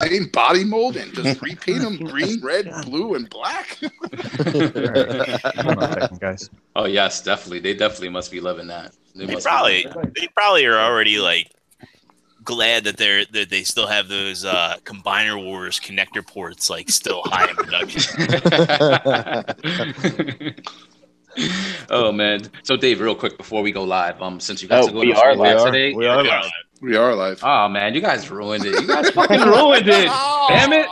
same body mold and just repaint them green, red, blue, and black? Guys. Oh yes, definitely. They definitely must be loving that. They probably are already like glad that they still have those Combiner Wars connector ports like still high in production. Oh man! So Dave, real quick before we go live, since you guys we are live today, we are live. Oh man, you guys ruined it! You guys fucking ruined it! Damn it!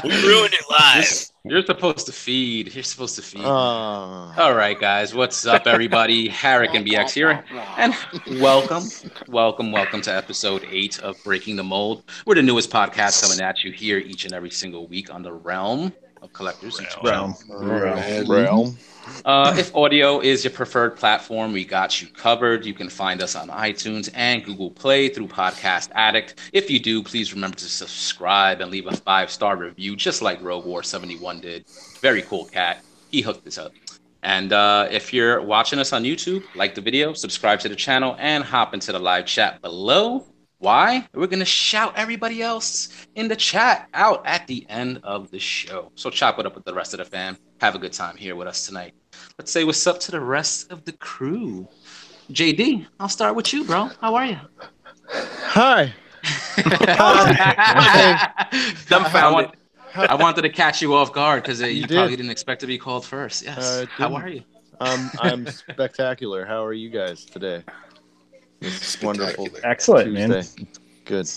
We ruined it live. You're supposed to feed. You're supposed to feed. All right, guys, what's up, everybody? Harrick and BX here, and welcome to episode 8 of Breaking the Mold. We're the newest podcast coming at you here each and every single week on the Realm of Collectors. Realm. If audio is your preferred platform, we got you covered. You can find us on iTunes and Google Play through Podcast Addict. If you do, please remember to subscribe and leave a 5-star review, just like Rogue War 71 did. Very cool cat. He hooked this up. And if you're watching us on YouTube, like the video, subscribe to the channel, and hop into the live chat below. Why? We're going to shout everybody else in the chat out at the end of the show. So chop it up with the rest of the fam. Have a good time here with us tonight. Let's say what's up to the rest of the crew. JD, I'll start with you, bro. How are you? Hi. Dumbfounded. I wanted to catch you off guard because you probably didn't expect to be called first. Yes. How are you? I'm spectacular. How are you guys today? It's wonderful. Excellent, Tuesday. man. Good.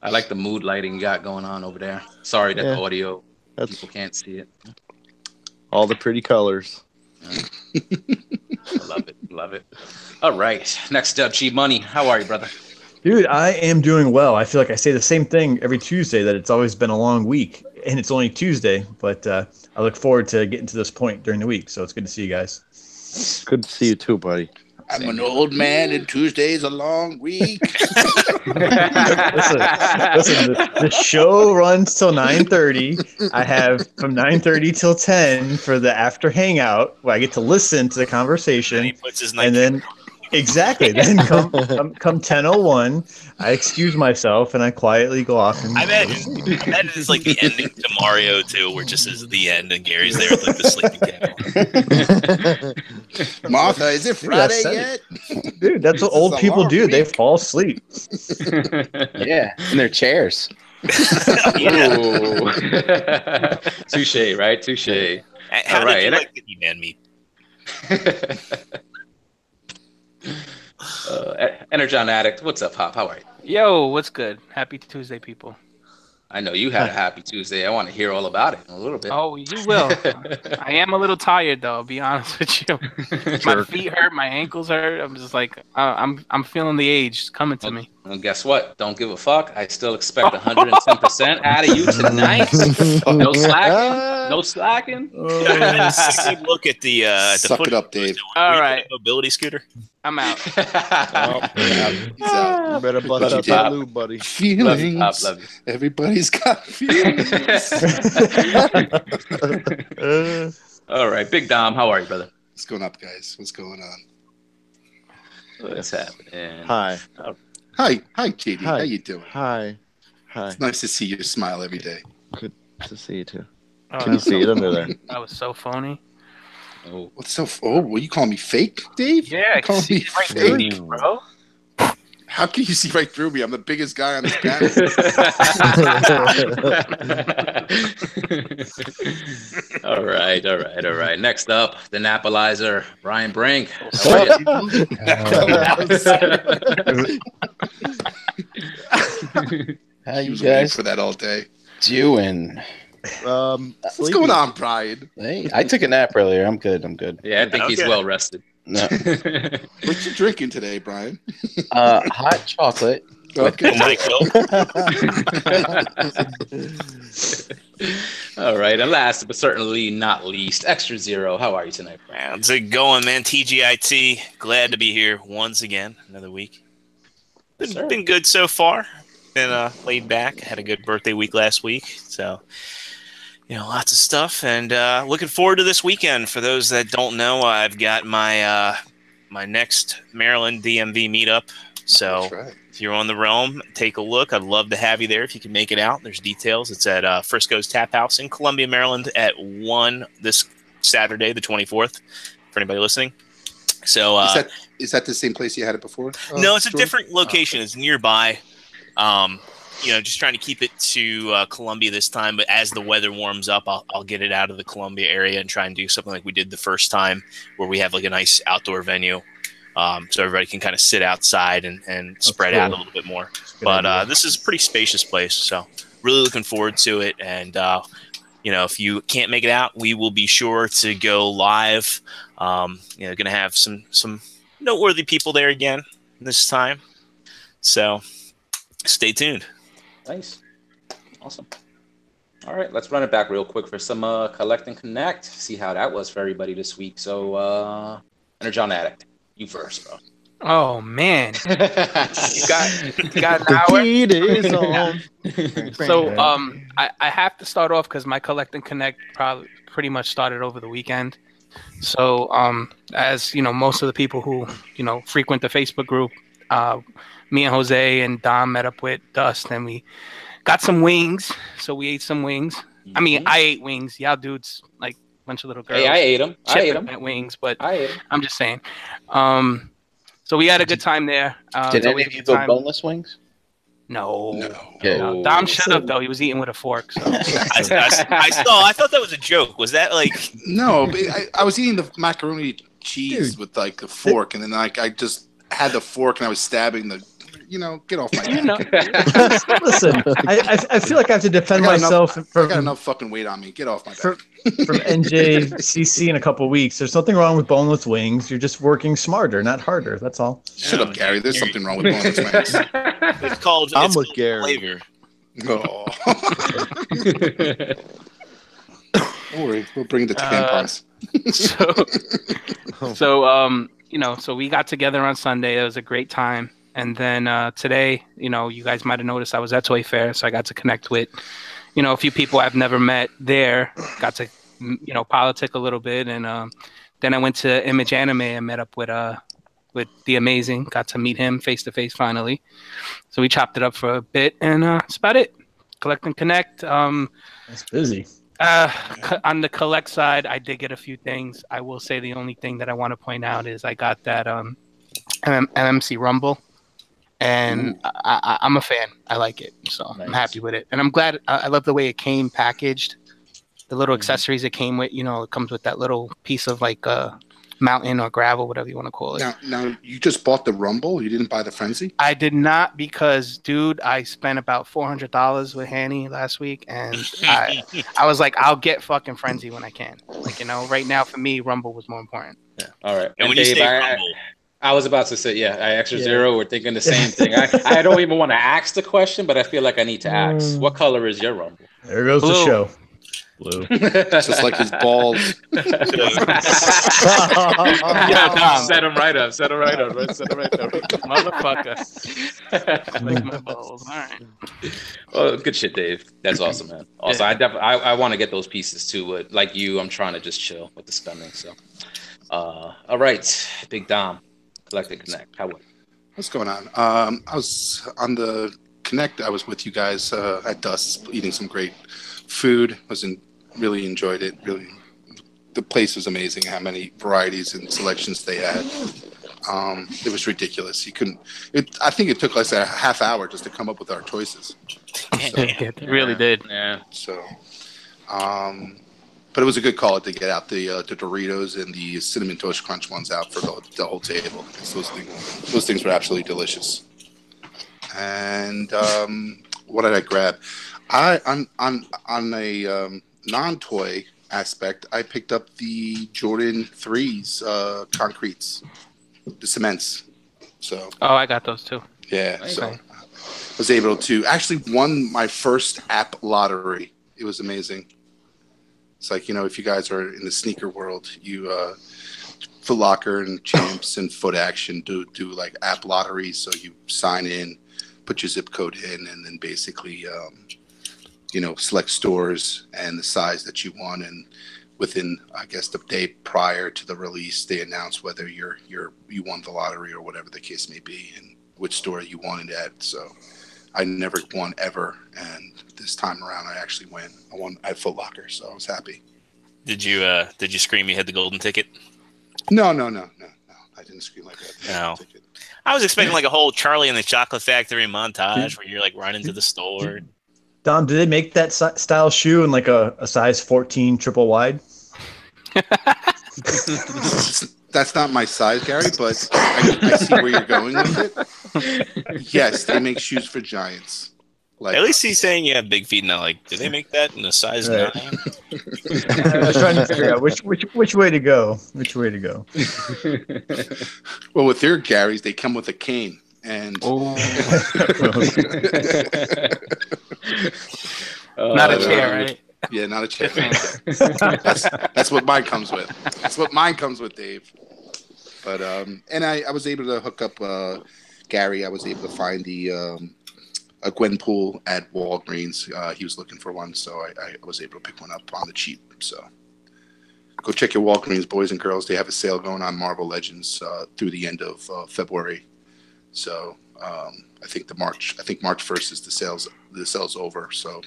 I like the mood lighting you got going on over there. Sorry that the audio people can't see it. All the pretty colors. Love it. All right. Next up, G Money. How are you, brother? Dude, I am doing well. I feel like I say the same thing every Tuesday, that it's always been a long week, and it's only Tuesday, but I look forward to getting to this point during the week, so it's good to see you guys. Good to see you too, buddy. I'm an old man, and Tuesday's a long week. Listen, the show runs till 9:30. I have from 9:30 till 10 for the after hangout, where I get to listen to the conversation. And he puts his and then exactly. Then come 10:01, I excuse myself and I quietly go off. And I imagine it's like the ending to Mario 2, where it just is the end and Gary's there with like the sleeping cat. Martha, is it Friday yet? Dude, that's what old people do. They fall asleep. Yeah, in their chairs. Touche, right? Touche. How did you like the E-Man meat? Energon Addict, what's up, Hop? How are you? Yo, what's good? Happy Tuesday, people. I know you had a happy Tuesday. I want to hear all about it in a little bit. Oh, you will. I am a little tired, though. I'll be honest with you. My feet hurt. My ankles hurt. I'm just like, I'm feeling the age coming to me. Well, guess what? Don't give a fuck. I still expect 110% out of you tonight. No slacking. No slacking. Look at the Suck footage it up, Dave. All right. Mobility scooter. I'm out. He's out. You better bust up that lube, buddy. Feelings. Love you. Everybody's got feelings. All right, Big Dom, how are you, brother? What's going up, guys? What's going on? What's happening? Hi, JD. Hi. How you doing? Hi. It's nice to see you smile every day. Good to see you too. Oh, Can you see it under there? that was so phony. Oh, What's so? Oh, what you calling me fake, Dave? Yeah, I can see it right through you, bro. How can you see right through me? I'm the biggest guy on this panel. all right. Next up, the Napalizer, Brian Brink. How you was waiting guys for that all day. doing? What's going on, Brian? Hey, I took a nap earlier. I'm good. Yeah, I think he's well rested. No. What you drinking today, Brian? Hot chocolate. Okay. All right, and last but certainly not least, Extra Zero. How are you tonight, Brian? How's it going, man? TGIT. Glad to be here once again. Another week. Been good so far. Been laid back. Had a good birthday week last week. So, lots of stuff. And looking forward to this weekend. For those that don't know, I've got my my next Maryland DMV meetup. So That's right. if you're on the realm, take a look. I'd love to have you there if you can make it out. There's details. It's at Frisco's Tap House in Columbia, Maryland at 1 this Saturday, the 24th, for anybody listening. So is that the same place you had it before? No, it's a Jordan? different location. Okay. It's nearby. Just trying to keep it to Columbia this time. But as the weather warms up, I'll get it out of the Columbia area and try and do something like we did the first time, where we have like a nice outdoor venue, so everybody can kind of sit outside and spread out a little bit more. But this is a pretty spacious place, so really looking forward to it. And if you can't make it out, we will be sure to go live. Going to have some noteworthy people there again this time. So stay tuned. Nice. Awesome. All right, let's run it back real quick for some Collect and Connect. See how that was for everybody this week. So, Energon Addict, you first, bro. Oh, man. you got an hour? Is on. So, I have to start off because my Collect and Connect pretty much started over the weekend. So, as you know, most of the people who frequent the Facebook group, me and Jose and Dom met up with Dust, and we got some wings. So we ate some wings. Mm-hmm. I mean, I ate wings. Y'all dudes, like a bunch of little girls. Hey, I ate them. At wings, but I'm just saying. So we had a good time there. Did any of you go boneless wings? No. No. Dom shut up though. He was eating with a fork. So. I thought that was a joke. Was that like? No, but I was eating the macaroni cheese with like a fork, and then I just had the fork and I was stabbing the. Get off my neck. Listen, I feel like I have to defend myself. I got enough fucking weight on me. Get off my back. From NJCC in a couple of weeks. There's nothing wrong with boneless wings. You're just working smarter, not harder. That's all. Shut up, Gary. There's something wrong with boneless wings. It's called Gary. Flavor. Oh. Don't worry. We'll bring the tampons. So we got together on Sunday. It was a great time. And then today, you guys might have noticed I was at Toy Fair, so I got to connect with, a few people I've never met there. Got to, politic a little bit, and then I went to Image Anime and met up with the Amazing. Got to meet him face to face finally. So we chopped it up for a bit, and that's about it. Collect and Connect. That's busy. On the Collect side, I did get a few things. I will say the only thing that I want to point out is I got that MMC Rumble. And I'm a fan. I like it, so nice. I'm happy with it. And I'm glad. I love the way it came packaged. The little accessories it came with. It comes with that little piece of like mountain or gravel, whatever you want to call it. Now you just bought the Rumble. You didn't buy the Frenzy. I did not because, dude, I spent about $400 with Hanny last week, and I was like, I'll get fucking Frenzy when I can. Like right now for me, Rumble was more important. Yeah. All right. And when Dave, you say Rumble. I was about to say, I extra zero. We're thinking the same thing. I don't even want to ask the question, but I feel like I need to ask. What color is your Rumble? There goes the show. Blue. Just like his balls. Set him right up. Motherfucker. Like my balls. All right. Oh, good shit, Dave. That's awesome, man. Also, I want to get those pieces too. But like you, I'm trying to just chill with the spending. So, all right, Big Dom. Collect and Connect. What's going on? I was on the Connect. I was with you guys at Dust, eating some great food. Really enjoyed it. Really, the place was amazing. How many varieties and selections they had. It was ridiculous. You couldn't. I think it took us a half hour just to come up with our choices. It really did. Yeah. So, but it was a good call to get out the Doritos and the Cinnamon Toast Crunch ones out for the whole table. Those things were absolutely delicious. And what did I grab? On a non-toy aspect, I picked up the Jordan 3s concretes, the cements. So. Oh, I got those too. Yeah. Nice. So I was able to actually won my first app lottery. It was amazing. It's like, if you guys are in the sneaker world, you Foot Locker and Champs and Foot Action do like app lotteries. So you sign in, put your zip code in, and then basically, select stores and the size that you want. And within, I guess, the day prior to the release, they announce whether you won the lottery or whatever the case may be. And which store you wanted at. So I never won ever, and this time around I actually win. I won at Foot Locker, so I was happy. Did you scream you had the golden ticket? No. I didn't scream like that. No. I was expecting like a whole Charlie and the Chocolate Factory montage where you're like running to the store. Dom, did they make that style shoe in like a size 14 triple wide? That's not my size, Gary, but I see where you're going with it. Yes, they make shoes for giants. Like, at least he's saying you have big feet now. Like, did they make that in a size 9? I was trying to figure out which way to go. Which way to go? Well, with their Garys, they come with a cane, and not a chair, right? Yeah, not a chair. That's what mine comes with. That's what mine comes with, Dave. But and I was able to hook up Gary. I was able to find the a Gwenpool at Walgreens. He was looking for one, so I was able to pick one up on the cheap. So go check your Walgreens, boys and girls. They have a sale going on Marvel Legends through the end of February. So I think March 1st is the sales over. So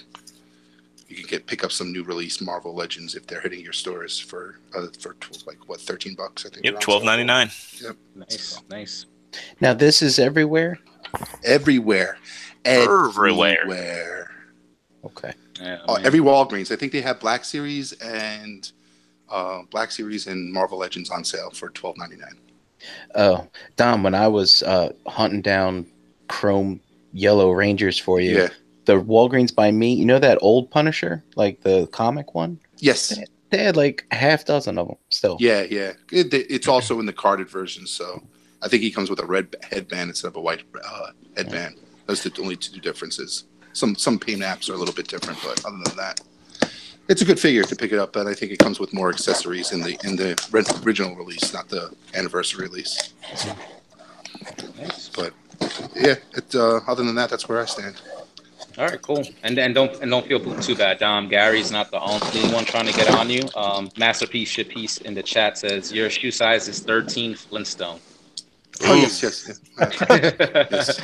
you can pick up some new release Marvel Legends if they're hitting your stores for like what, $13, I think. Yep, $12.99. Yep. Nice. Now this is everywhere. Everywhere. Everywhere. Okay. Yeah, every Walgreens. I think they have Black Series and Marvel Legends on sale for $12.99. Oh, Dom, when I was hunting down Chrome Yellow Rangers for you, yeah. The Walgreens by me, you know that old Punisher, like the comic one? Yes. They had like a half dozen of them still. Yeah. It's also in the carded version, so I think he comes with a red headband instead of a white headband. Those are the only two differences. Some paint apps are a little bit different, but other than that, it's a good figure to pick it up. But I think it comes with more accessories in the original release, not the anniversary release. Nice. But yeah, other than that, that's where I stand. All right, cool. And don't feel too bad, Dom. Gary's not the only one trying to get on you. Masterpiece Shitpiece in the chat says your shoe size is 13 Flintstone. Oh yes. Yes.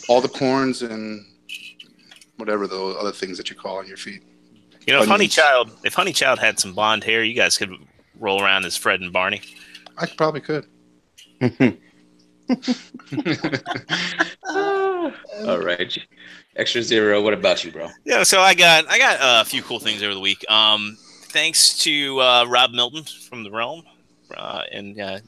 All the corns and whatever the other things that you call on your feet. You know, if Honey Child had some blonde hair, you guys could roll around as Fred and Barney. I probably could. All right. Extra Zero, what about you, bro? Yeah, so I got a few cool things over the week. Thanks to Rob Milton from The Realm, and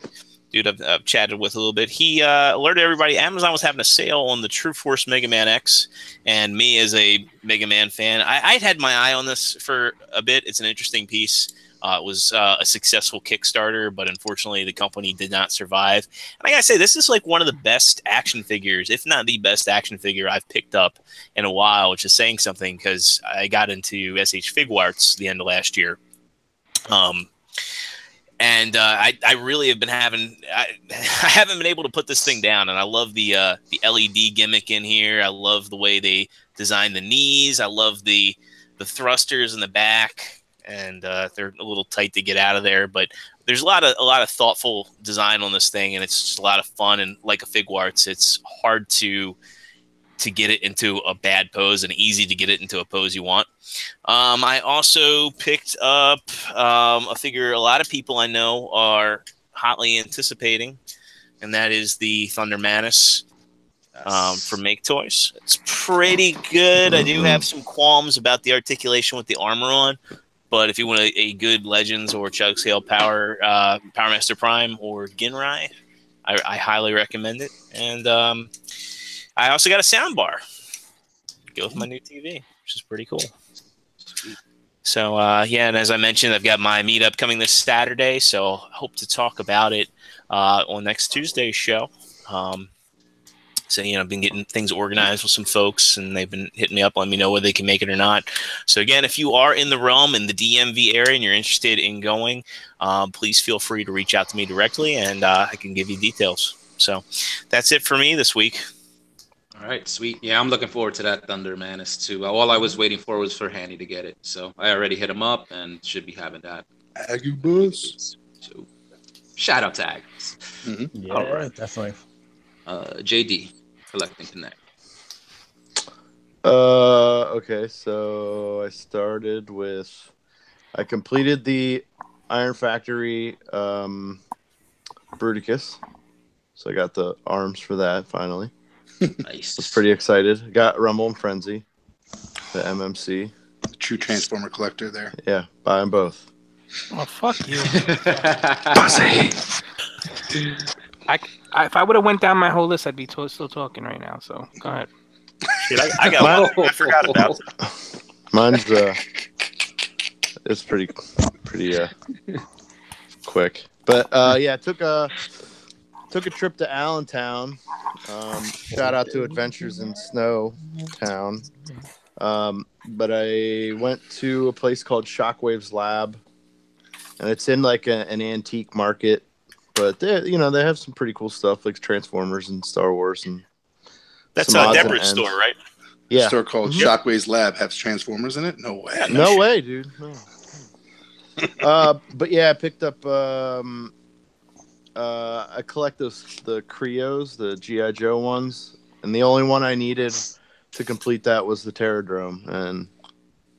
dude I've chatted with a little bit. He alerted everybody Amazon was having a sale on the True Force Mega Man X, and me as a Mega Man fan, I'd had my eye on this for a bit. It's an interesting piece. It was a successful Kickstarter, but unfortunately the company did not survive. And I gotta say, this is like one of the best action figures, if not the best action figure I've picked up in a while, which is saying something because I got into SH Figuarts the end of last year. And I really have been I haven't been able to put this thing down, and I love the LED gimmick in here. I love the way they designed the knees. I love the thrusters in the back. And they're a little tight to get out of there, but there's a lot of thoughtful design on this thing, and it's just a lot of fun. And like a Figuarts, it's hard to get it into a bad pose and easy to get it into a pose you want. I also picked up a figure a lot of people I know are hotly anticipating, and that is the Thunder Manus from Make Toys. It's pretty good. I do have some qualms about the articulation with the armor on. But if you want a good Legends or Chug Scale Power Master Prime or Ginrai, I highly recommend it. And I also got a soundbar. Go with my new TV, which is pretty cool. So, and as I mentioned, I've got my meetup coming this Saturday, so I hope to talk about it on next Tuesday's show. So, I've been getting things organized with some folks, and they've been hitting me up, letting me know whether they can make it or not. So, again, if you are in the realm, in the DMV area, and you're interested in going, please feel free to reach out to me directly, and I can give you details. So, that's it for me this week. All right, sweet. Yeah, I'm looking forward to that Thunder Manus, too. All I was waiting for was for Handy to get it. So, I already hit him up and should be having that. Agabus. So, shout out to Agnes. Yeah, all right. Definitely. JD, Collect and Connect. Okay, so I completed the Iron Factory Bruticus. So I got the arms for that finally. Nice. Was pretty excited. Got Rumble and Frenzy, the MMC. True Transformer collector there. Yeah, buy them both. Oh, fuck you. Buzzzy. If I would have went down my whole list, I'd be still talking right now. So go ahead. Shit, I got one I forgot about. Mine's it's pretty quick. But yeah, took a trip to Allentown. Shout out to Adventures in Snow Town. But I went to a place called Shockwave's Lab, and it's in like an antique market. But they have some pretty cool stuff like Transformers and Star Wars and. That's a Deborah's store, right? Yeah. A store called Shockwave's Lab has Transformers in it? No way. No way, dude. No. But yeah, I picked up. I collect the Creos, the GI Joe ones, and the only one I needed to complete that was the Terradrome, and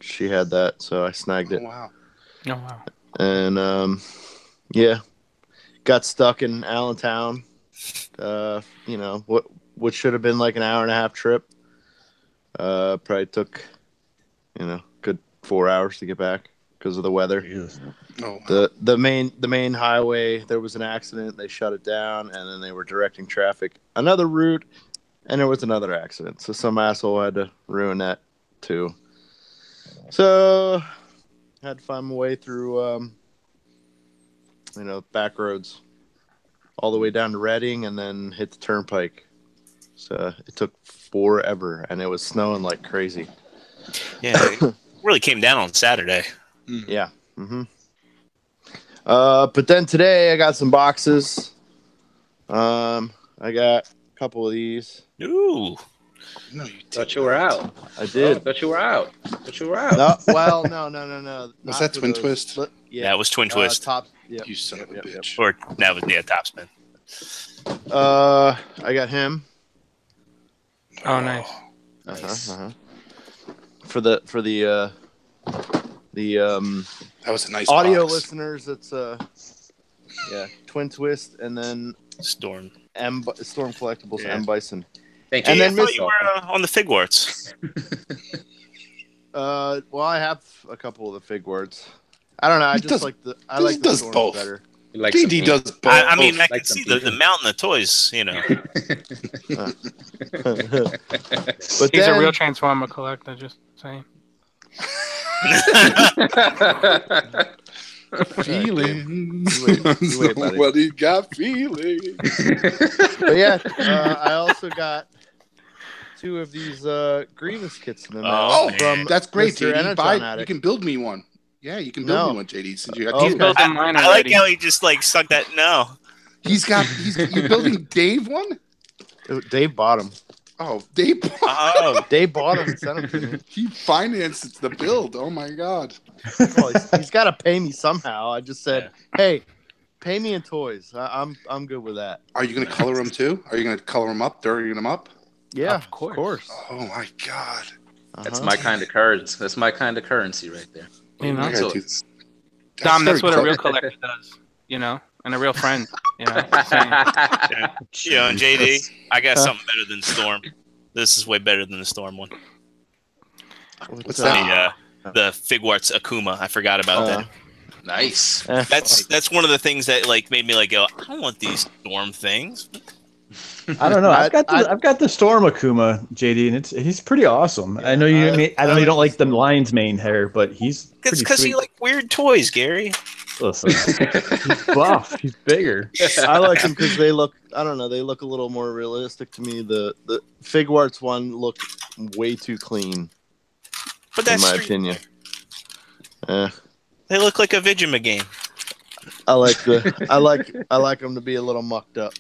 she had that, so I snagged it. Oh, wow. Oh, wow. And yeah, got stuck in Allentown. What should have been like an hour and a half trip. Probably took, good 4 hours to get back because of the weather. Oh, wow. The main highway, there was an accident. They shut it down, and then they were directing traffic another route, and there was another accident. So some asshole had to ruin that too. So I had to find my way through, back roads all the way down to Reading, and then hit the turnpike. So it took forever, and it was snowing like crazy. Yeah, it really came down on Saturday. Yeah. Mm-hmm. But then today I got some boxes. I got a couple of these. Ooh. No, you Thought you were out. I did. Oh, thought you were out. No, well, no. Was that Twin Twist? Yeah, That was Twin Twist. Top. Yep. You son of a bitch. Or that was Topspin. I got him. Oh, nice. For the That was a nice audio box. listeners, it's Twin Twist, and then Storm. Storm Collectibles, Yeah. M Bison. Thank you. And then I thought you were on the Figwarts. Well, I have a couple of the Fig words. I don't know. I just like the Storms both. better. Like JD does both. I mean, I like can see some the mountain of toys, But He's then, a real Transformer collector, just saying. Feelings. You wait, buddy. Somebody got feelings. But yeah, I also got 2 of these Grievous kits in the mail. Oh, from that's great, Mr. JD. Energon You Addict. can build me one. Yeah, you can build me one, JD. Since you got He's Okay. building mine I like already. how he just stuck that. No. you're building Dave one? Dave bought him. Oh, Dave. Oh. Dave bought him and sent him to me. He financed the build. Oh my god. Well, he's got to pay me somehow. I just said, hey, pay me in toys. I'm good with that. Are you going to color them too? Are you going to color them up, dirty them up? Yeah, Of course. Oh my god. That's my kind of currency. That's my kind of currency right there. You know? I gotta So- do this. Dom, that's what a very real clever. collector does, and a real friend, saying. And JD, I got something better than Storm. This is way better than the Storm one. What's that? The Figwarts Akuma. I forgot about that. Nice. That's one of the things that made me go, I don't want these Storm things. I don't know. I've got the Storm Akuma, JD, and he's pretty awesome. I know you don't like the lion's mane hair, but he's It's pretty because sweet. you like weird toys, Gary. Listen, he's buff. He's bigger. I like them because they look. I don't know. They look a little more realistic to me. The Figwarts one looked way too clean, But that's in my Street opinion. They look like a Vigima game. I like them to be a little mucked up.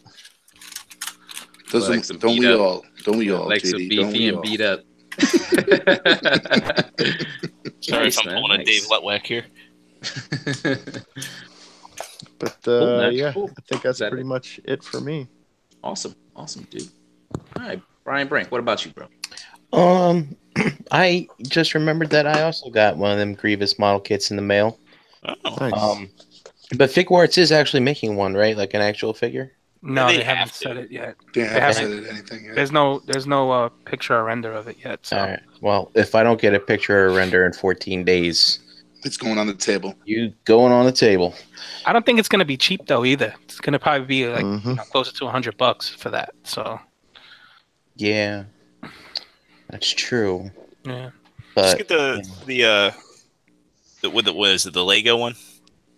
Like some Don't beat we up. all? Don't we all? Like some JD? Don't beefy we and all? beat up. Sorry Nice, if I'm man, pulling a nice. Dave Letwack here. But Cool, man. yeah, Cool. I think that's Is that pretty it? much it for me. Awesome, dude. All right, Brian Brink, what about you, bro? I just remembered that I also got one of them Grievous model kits in the mail. Oh, Nice. But Figuarts is actually making one, right? Like an actual figure. No, They they haven't have to. said it yet. They haven't haven't. said anything yet. There's no picture or render of it yet. So All right. Well, if I don't get a picture or render in 14 days, It's going on the table. you going on the table. I don't think it's gonna be cheap though either. It's gonna probably be like Mhm. closer to $100 for that. So Yeah, that's true. yeah. just But get what is it, the Lego one,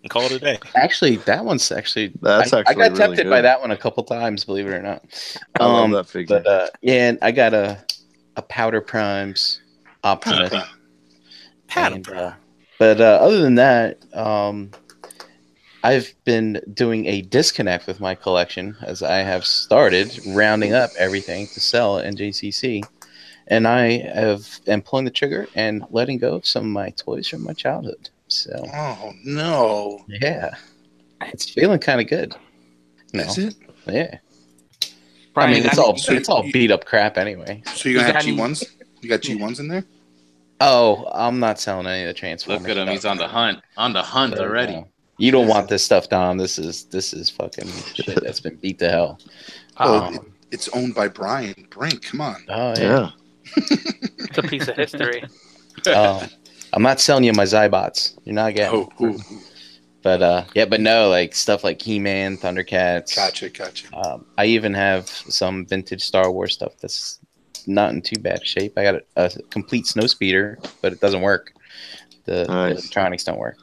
and call it a day. actually, that one's actually That's I actually got really tempted by good. that one a couple times, believe it or not. I love that figure. But yeah, and I got a Powder Primes Optimus. And, but other than that, I've been doing a disconnect with my collection as I have started rounding up everything to sell at NJCC. And I am pulling the trigger and letting go of some of my toys from my childhood. So, Oh no! yeah, it's feeling kind of good. No, Is it? yeah. Brian, I mean, you it's all beat up crap anyway. So you're gonna You have got any- G1s? You got G1s in there? Oh, I'm not selling any of the Transformers. Look at him, stuff. he's on the hunt. So, Already. no. You don't want this stuff, Dom. This is fucking shit that's been beat to hell. Well, it's owned by Brian Brink. Come on. Oh yeah. Yeah. it's a piece of history. I'm not selling you my Zybots. You're not getting. Oh, But yeah, but no, like stuff like He-Man, Thundercats. gotcha. I even have some vintage Star Wars stuff that's not in too bad shape. I got a complete Snowspeeder, but it doesn't work. The Nice. electronics don't work.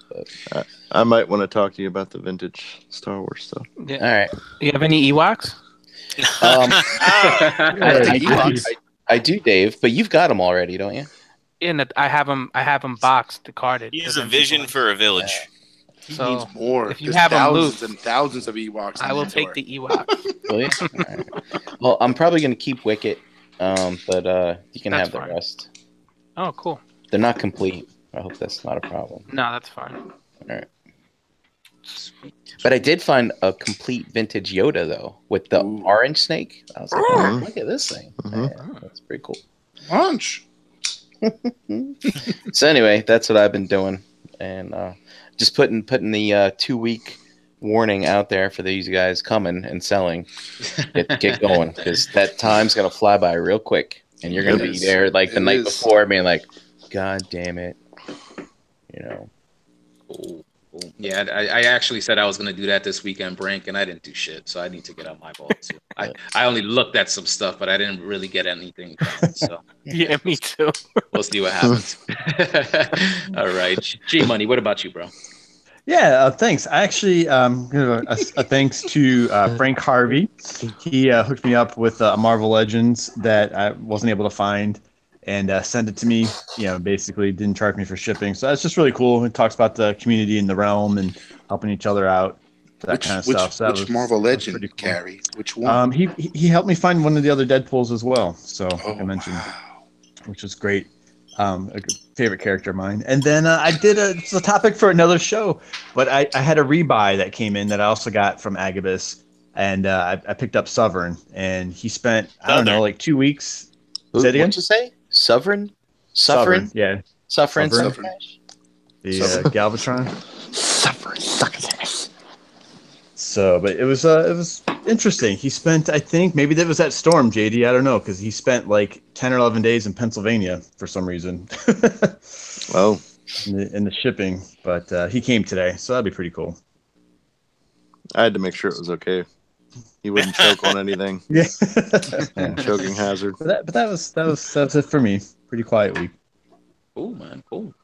But I might want to talk to you about the vintage Star Wars stuff. all right. You have any Ewoks? I do, Dave, but you've got them already, don't you? I have them boxed, carded. He has a vision for a village. He So, needs more. if you There's have 'em thousands loose, and thousands of Ewoks. I will take the Ewok. Really? All right. Well, I'm probably going to keep Wicket, but you can That's have the fine. rest. Oh, cool. They're not complete. I hope that's not a problem. No, that's fine. All right. But I did find a complete vintage Yoda though, with the orange snake. I was like, oh, look at this thing. Yeah, that's pretty cool. Lunch. So anyway, that's what I've been doing, and just putting the 2-week warning out there for these guys coming and selling. Get going, because that time's gonna fly by real quick, and you're gonna It be is. there like the It night is. before, being like, God damn it, you know. Cool. Yeah, I actually said I was going to do that this weekend, Brink, and I didn't do shit, so I need to get on my balls too. I only looked at some stuff, but I didn't really get anything done, so Yeah, me too. we'll see what happens. All right. G-Money, what about you, bro? Yeah, thanks. I actually give a thanks to Frank Harvey. He hooked me up with Marvel Legends that I wasn't able to find, and sent it to me. Basically didn't charge me for shipping. So that's just really cool. It talks about the community in the realm and helping each other out, that kind of stuff. So which Marvel Legend pretty cool. carry? Which one? He helped me find one of the other Deadpools as well. So Oh, like I mentioned, wow. which was great. A favorite character of mine. And then I did it's a topic for another show, but I had a rebuy that came in that I also got from Agabus, and I picked up Sovereign, and he spent I don't know, like 2 weeks. Say it again? What'd you say? Suffering? Yeah. Suffering? Suffering. The Suffering. Galvatron. Suffering, suck his ass. So, but it was interesting. He spent, I think, maybe that was that storm, JD. I don't know, because he spent like 10 or 11 days in Pennsylvania for some reason. Oh, in the shipping, but he came today, so that'd be pretty cool. I had to make sure it was okay. He wouldn't choke on anything. Yeah. Choking hazard. But that was it for me. Pretty quiet week. Cool, man. Cool.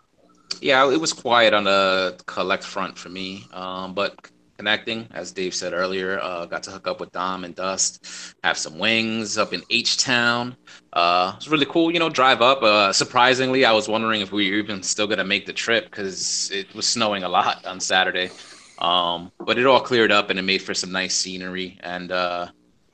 Yeah, it was quiet on the collect front for me. But connecting, as Dave said earlier, got to hook up with Dom and Dust, have some wings up in H-Town. It was really cool, drive up. Surprisingly, I was wondering if we were even still going to make the trip because it was snowing a lot on Saturday. But it all cleared up and it made for some nice scenery. And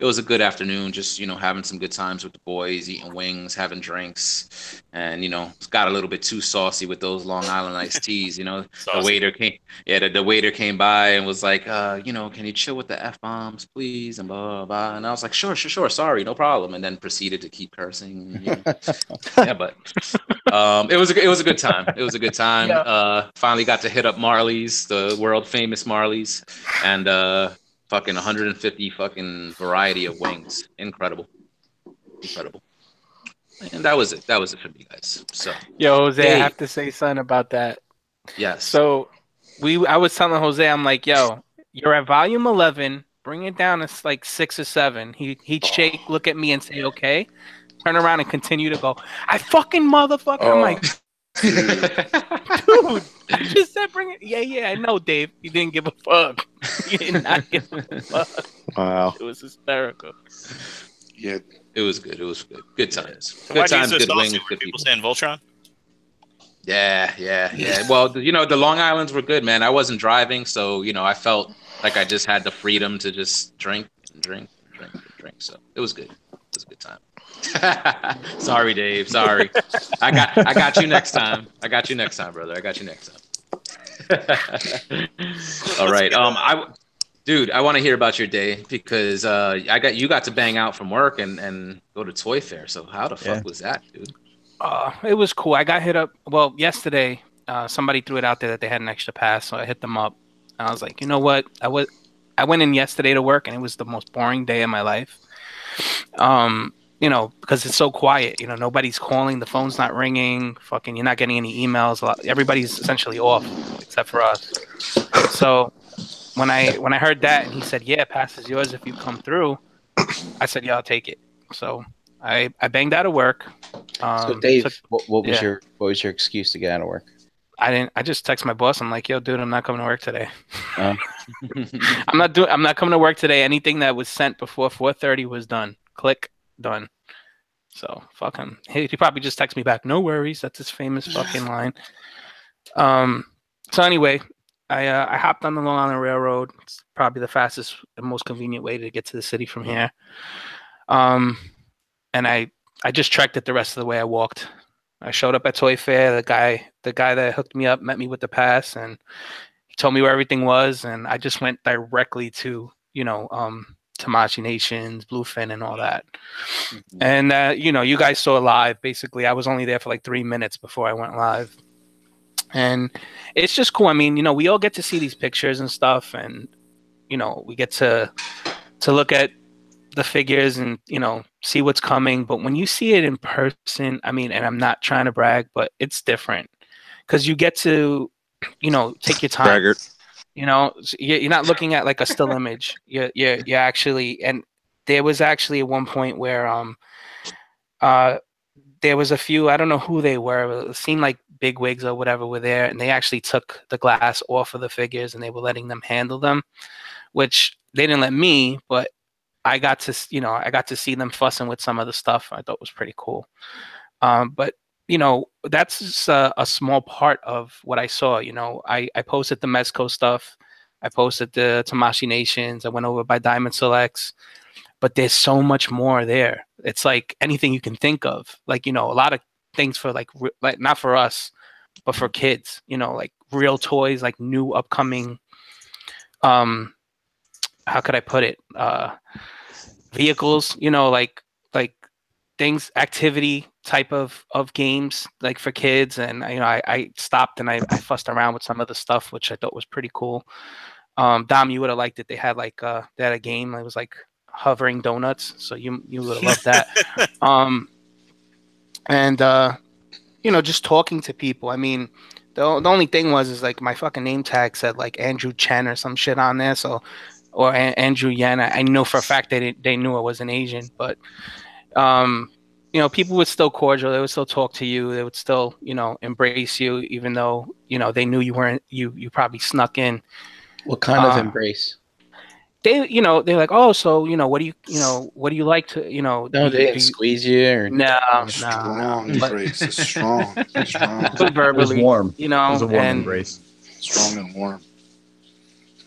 it was a good afternoon. Just having some good times with the boys, eating wings, having drinks, and got a little bit too saucy with those Long Island iced teas. The waiter came, the waiter came by and was like, can you chill with the F-bombs, please, and blah blah blah. And I was like, sure, sorry, no problem. And then proceeded to keep cursing. Yeah, but it was a good time. It was a good time. Yeah. Finally got to hit up Marley's, the world famous Marley's, and fucking 150 fucking variety of wings. Incredible. And that was it. That was it for me, guys. So yo, Jose, I have to say something about that. Yes. So I was telling Jose, I'm like, yo, you're at volume 11. Bring it down to like 6 or 7. He'd shake, look at me, and say, okay. Turn around and continue to go, I fucking motherfucker. I'm like, dude, I just said bring it. Yeah, I know, Dave. You didn't give a fuck. You did not give a fuck. Wow. It was hysterical. Yeah. It was good. It was good. Good times. So good times, good wings, good good people saying Voltron? Yeah. Well, the Long Islands were good, man. I wasn't driving, so, I felt like I just had the freedom to just drink. So it was good. It was a good time. Sorry, Dave. Sorry. I got you next time. I got you next time, brother. I got you next time. All right. Dude, I want to hear about your day because you got to bang out from work and go to Toy Fair. So how the fuck was that, dude? It was cool. I got hit up. Well, yesterday, somebody threw it out there that they had an extra pass, so I hit them up. And I was like, you know what? I went in yesterday to work, and it was the most boring day of my life. Because it's so quiet. Nobody's calling. The phone's not ringing. Fucking, you're not getting any emails. Everybody's essentially off, except for us. So when I heard that, and he said, "Yeah, pass is yours if you come through," I said, "Yeah, I'll take it." So I banged out of work. So Dave, what was your excuse to get out of work? I just text my boss. I'm like, "Yo, dude, I'm not coming to work today. I'm not coming to work today. Anything that was sent before 4:30 was done. Click, done." So fuck him. He probably just texted me back. No worries. That's his famous fucking line. So anyway, I hopped on the Long Island Railroad. It's probably the fastest and most convenient way to get to the city from here. And I just trekked it the rest of the way. I walked. I showed up at Toy Fair. The guy that hooked me up met me with the pass, and he told me where everything was. And I just went directly to Tamashi Nations, Bluefin, and all that. And you guys saw live. Basically, I was only there for like 3 minutes before I went live. And it's just cool. I mean, we all get to see these pictures and stuff, and we get to look at the figures and see what's coming. But when you see it in person, I mean, and I'm not trying to brag, but it's different because you get to take your time. Braggart. You're not looking at like a still image. You're actually, and there was actually at one point where there was a few, I don't know who they were, it seemed like big wigs or whatever were there, and they actually took the glass off of the figures and they were letting them handle them, which they didn't let me, but I got to see them fussing with some of the stuff. I thought was pretty cool. But that's just a small part of what I saw. I posted the Mezco stuff. I posted the Tamashi Nations. I went over by Diamond Selects. But there's so much more there. It's like anything you can think of. Like, a lot of things for like not for us, but for kids. Like real toys, like new upcoming, how could I put it? Vehicles, like things, activity type of games, like for kids. And I stopped and I fussed around with some of the stuff, which I thought was pretty cool. Dom, you would have liked it. They had they had a game. It was like hovering donuts, so you would have loved that. Just talking to people. I mean, the only thing was like my fucking name tag said like Andrew Chen or some shit on there, or Andrew Yen. I know for a fact they knew I was an Asian, but people were still cordial. They would still talk to you. They would still embrace you, even though they knew you weren't. You probably snuck in. What kind of embrace? They're like, oh, so what do you like to No, they didn't squeeze you or no, strong embrace. It's strong. Verbally, it was warm. It was a warm embrace. Strong and warm.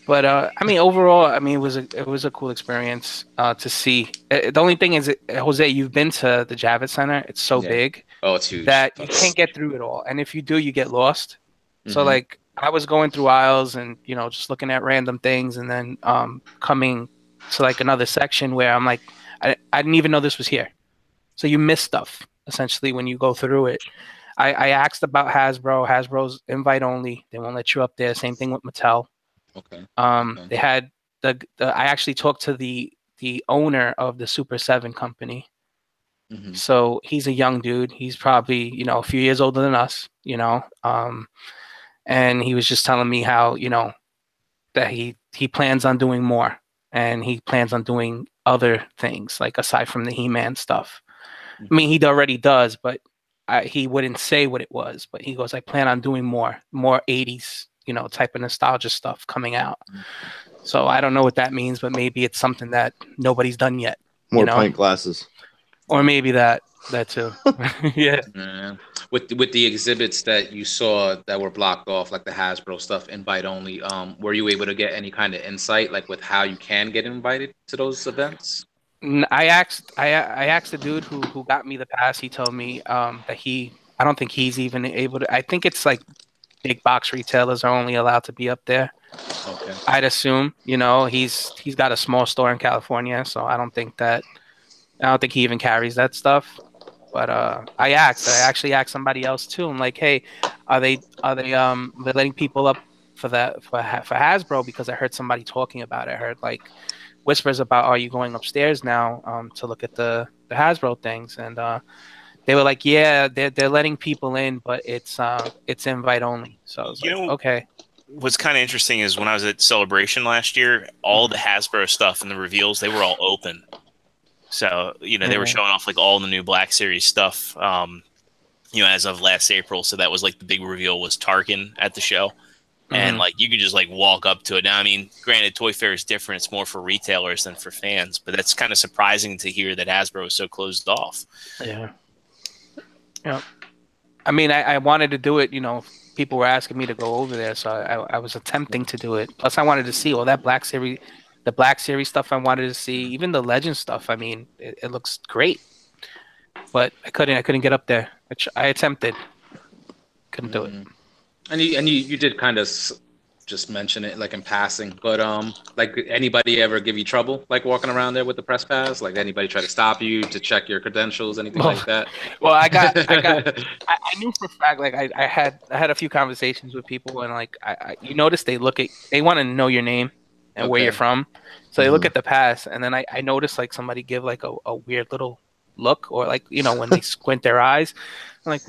But I mean, overall, I mean, it was a cool experience to see. The only thing is, Jose, you've been to the Javits Center. It's so big Oh, it's huge. that you can't get through it all, and if you do, you get lost. So Mhm. like, I was going through aisles and just looking at random things, and then coming to like another section where I'm like, I didn't even know this was here. So you miss stuff essentially when you go through it. I asked about Hasbro. Hasbro's invite only. They won't let you up there. Same thing with Mattel. Okay. They had I actually talked to the owner of the Super 7 company. Mhm. So he's a young dude. He's probably, a few years older than us, and he was just telling me how, that he plans on doing more, and he plans on doing other things, like aside from the He-Man stuff. I mean, he already does, but he wouldn't say what it was. But he goes, I plan on doing more 80s, type of nostalgia stuff coming out. So I don't know what that means, but maybe it's something that nobody's done yet. More pint glasses. Or maybe that too. Yeah. With the exhibits that you saw that were blocked off, like the Hasbro stuff, invite only, were you able to get any kind of insight, like with how you can get invited to those events? I asked the dude who got me the pass. He told me that I don't think he's even able to. I think it's like big box retailers are only allowed to be up there. Okay. I'd assume, he's got a small store in California, so I don't think he even carries that stuff. But I actually asked somebody else too. I'm like, hey, are they they're letting people up for Hasbro, because I heard somebody talking about it. I heard like whispers about, are you going upstairs now to look at the Hasbro things? And they were like, yeah, they're letting people in, but it's invite only. So I was like, okay. What's kind of interesting is when I was at Celebration last year, all the Hasbro stuff and the reveals, they were all open. So, they were showing off like all the new Black Series stuff, as of last April. So that was like the big reveal was Tarkin at the show. And like you could just like walk up to it. Now, I mean, granted, Toy Fair is different. It's more for retailers than for fans, but that's kind of surprising to hear that Hasbro is so closed off. Yeah. Yeah. I mean, I wanted to do it, people were asking me to go over there, so I was attempting to do it. Plus I wanted to see all that the Black Series stuff I wanted to see, even the Legend stuff. I mean, it looks great. But I couldn't get up there. I attempted. Couldn't do it. And you did kind of just mention it like in passing, but like anybody ever give you trouble like walking around there with the press pass? Like anybody try to stop you to check your credentials, anything like that? Well, I knew for a fact, like I had a few conversations with people, and like you notice they want to know your name and where you're from, so they look at the pass, and then I noticed like somebody give like a weird little look, or like when they squint their eyes. I'm like,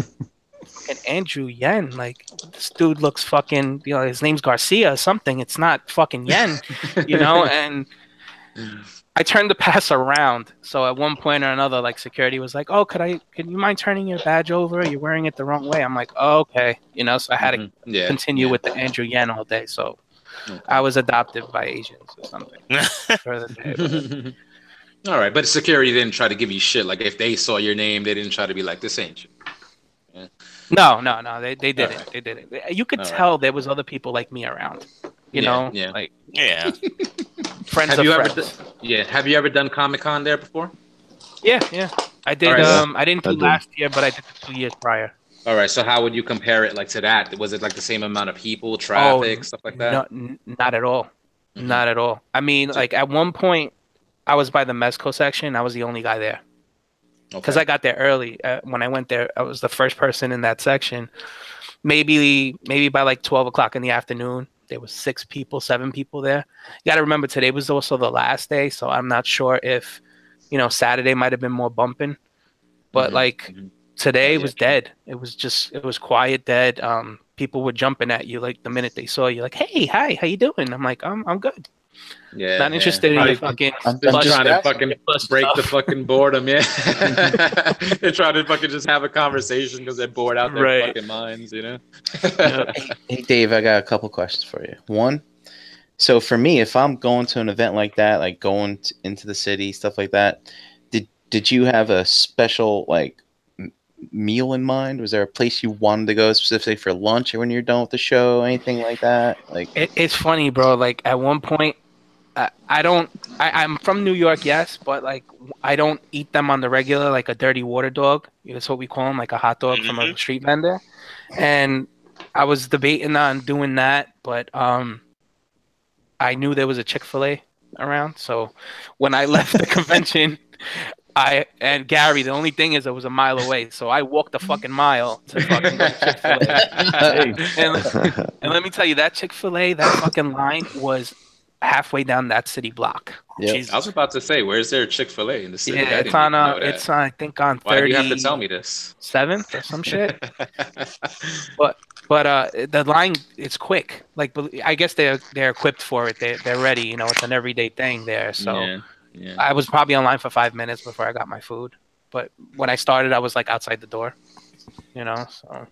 and Andrew Yen, like this dude looks fucking, his name's Garcia or something. It's not fucking Yen, and I turned the pass around. So at one point or another, like security was like, oh, can you mind turning your badge over? You're wearing it the wrong way. I'm like, oh, okay. So I had to continue with the Andrew Yen all day. So I was adopted by Asians or something. All right. But security didn't try to give you shit. Like if they saw your name, they didn't try to be like, this ain't you. Yeah. No, they didn't. Right. They didn't. You could tell there was other people like me around. Like friends of friends. Have you ever done Comic-Con there before? Yeah. I did. Right. I didn't do last year, but I did the 2 years prior. All right. So how would you compare it like to that? Was it like the same amount of people, traffic, stuff like that? No, not at all. Not at all. I mean, like at one point, I was by the Mezco section. I was the only guy there. Because I got there early. When I went there, I was the first person in that section. Maybe by like 12 o'clock in the afternoon, there was 7 people there. You got to remember, today was also the last day, so I'm not sure if, Saturday might have been more bumping. But today was dead. It was quiet, dead. People were jumping at you like the minute they saw you, like, hey, hi, how you doing? I'm like, I'm good. Yeah, not interested in your fucking. I'm trying to fucking break the fucking boredom. Yeah, they're trying to fucking just have a conversation because they're bored out their fucking minds. Hey, Dave, I got a couple questions for you. One, so for me, if I'm going to an event like that, like going into the city, stuff like that, did you have a special like meal in mind? Was there a place you wanted to go specifically for lunch or when you're done with the show? Anything like that? Like It's funny, bro. Like at one point, I'm from New York, yes, but like I don't eat them on the regular, like a dirty water dog. That's what we call them, like a hot dog from a street vendor. And I was debating on doing that, but I knew there was a Chick-fil-A around. So when I left the convention, and Gary, the only thing is it was a mile away, so I walked a fucking mile to fucking go to Chick-fil-A. and let me tell you, that Chick-fil-A, that fucking line was halfway down that city block. Yep. I was about to say, where's there a Chick-fil-A in the city? Yeah, it's on I think on 30. Why do you have to tell me this? 7th or some shit. But the line, it's quick. Like I guess they're equipped for it. They're ready. You know, it's an everyday thing there. So yeah. I was probably online for 5 minutes before I got my food. But when I started, I was like outside the door. You know, so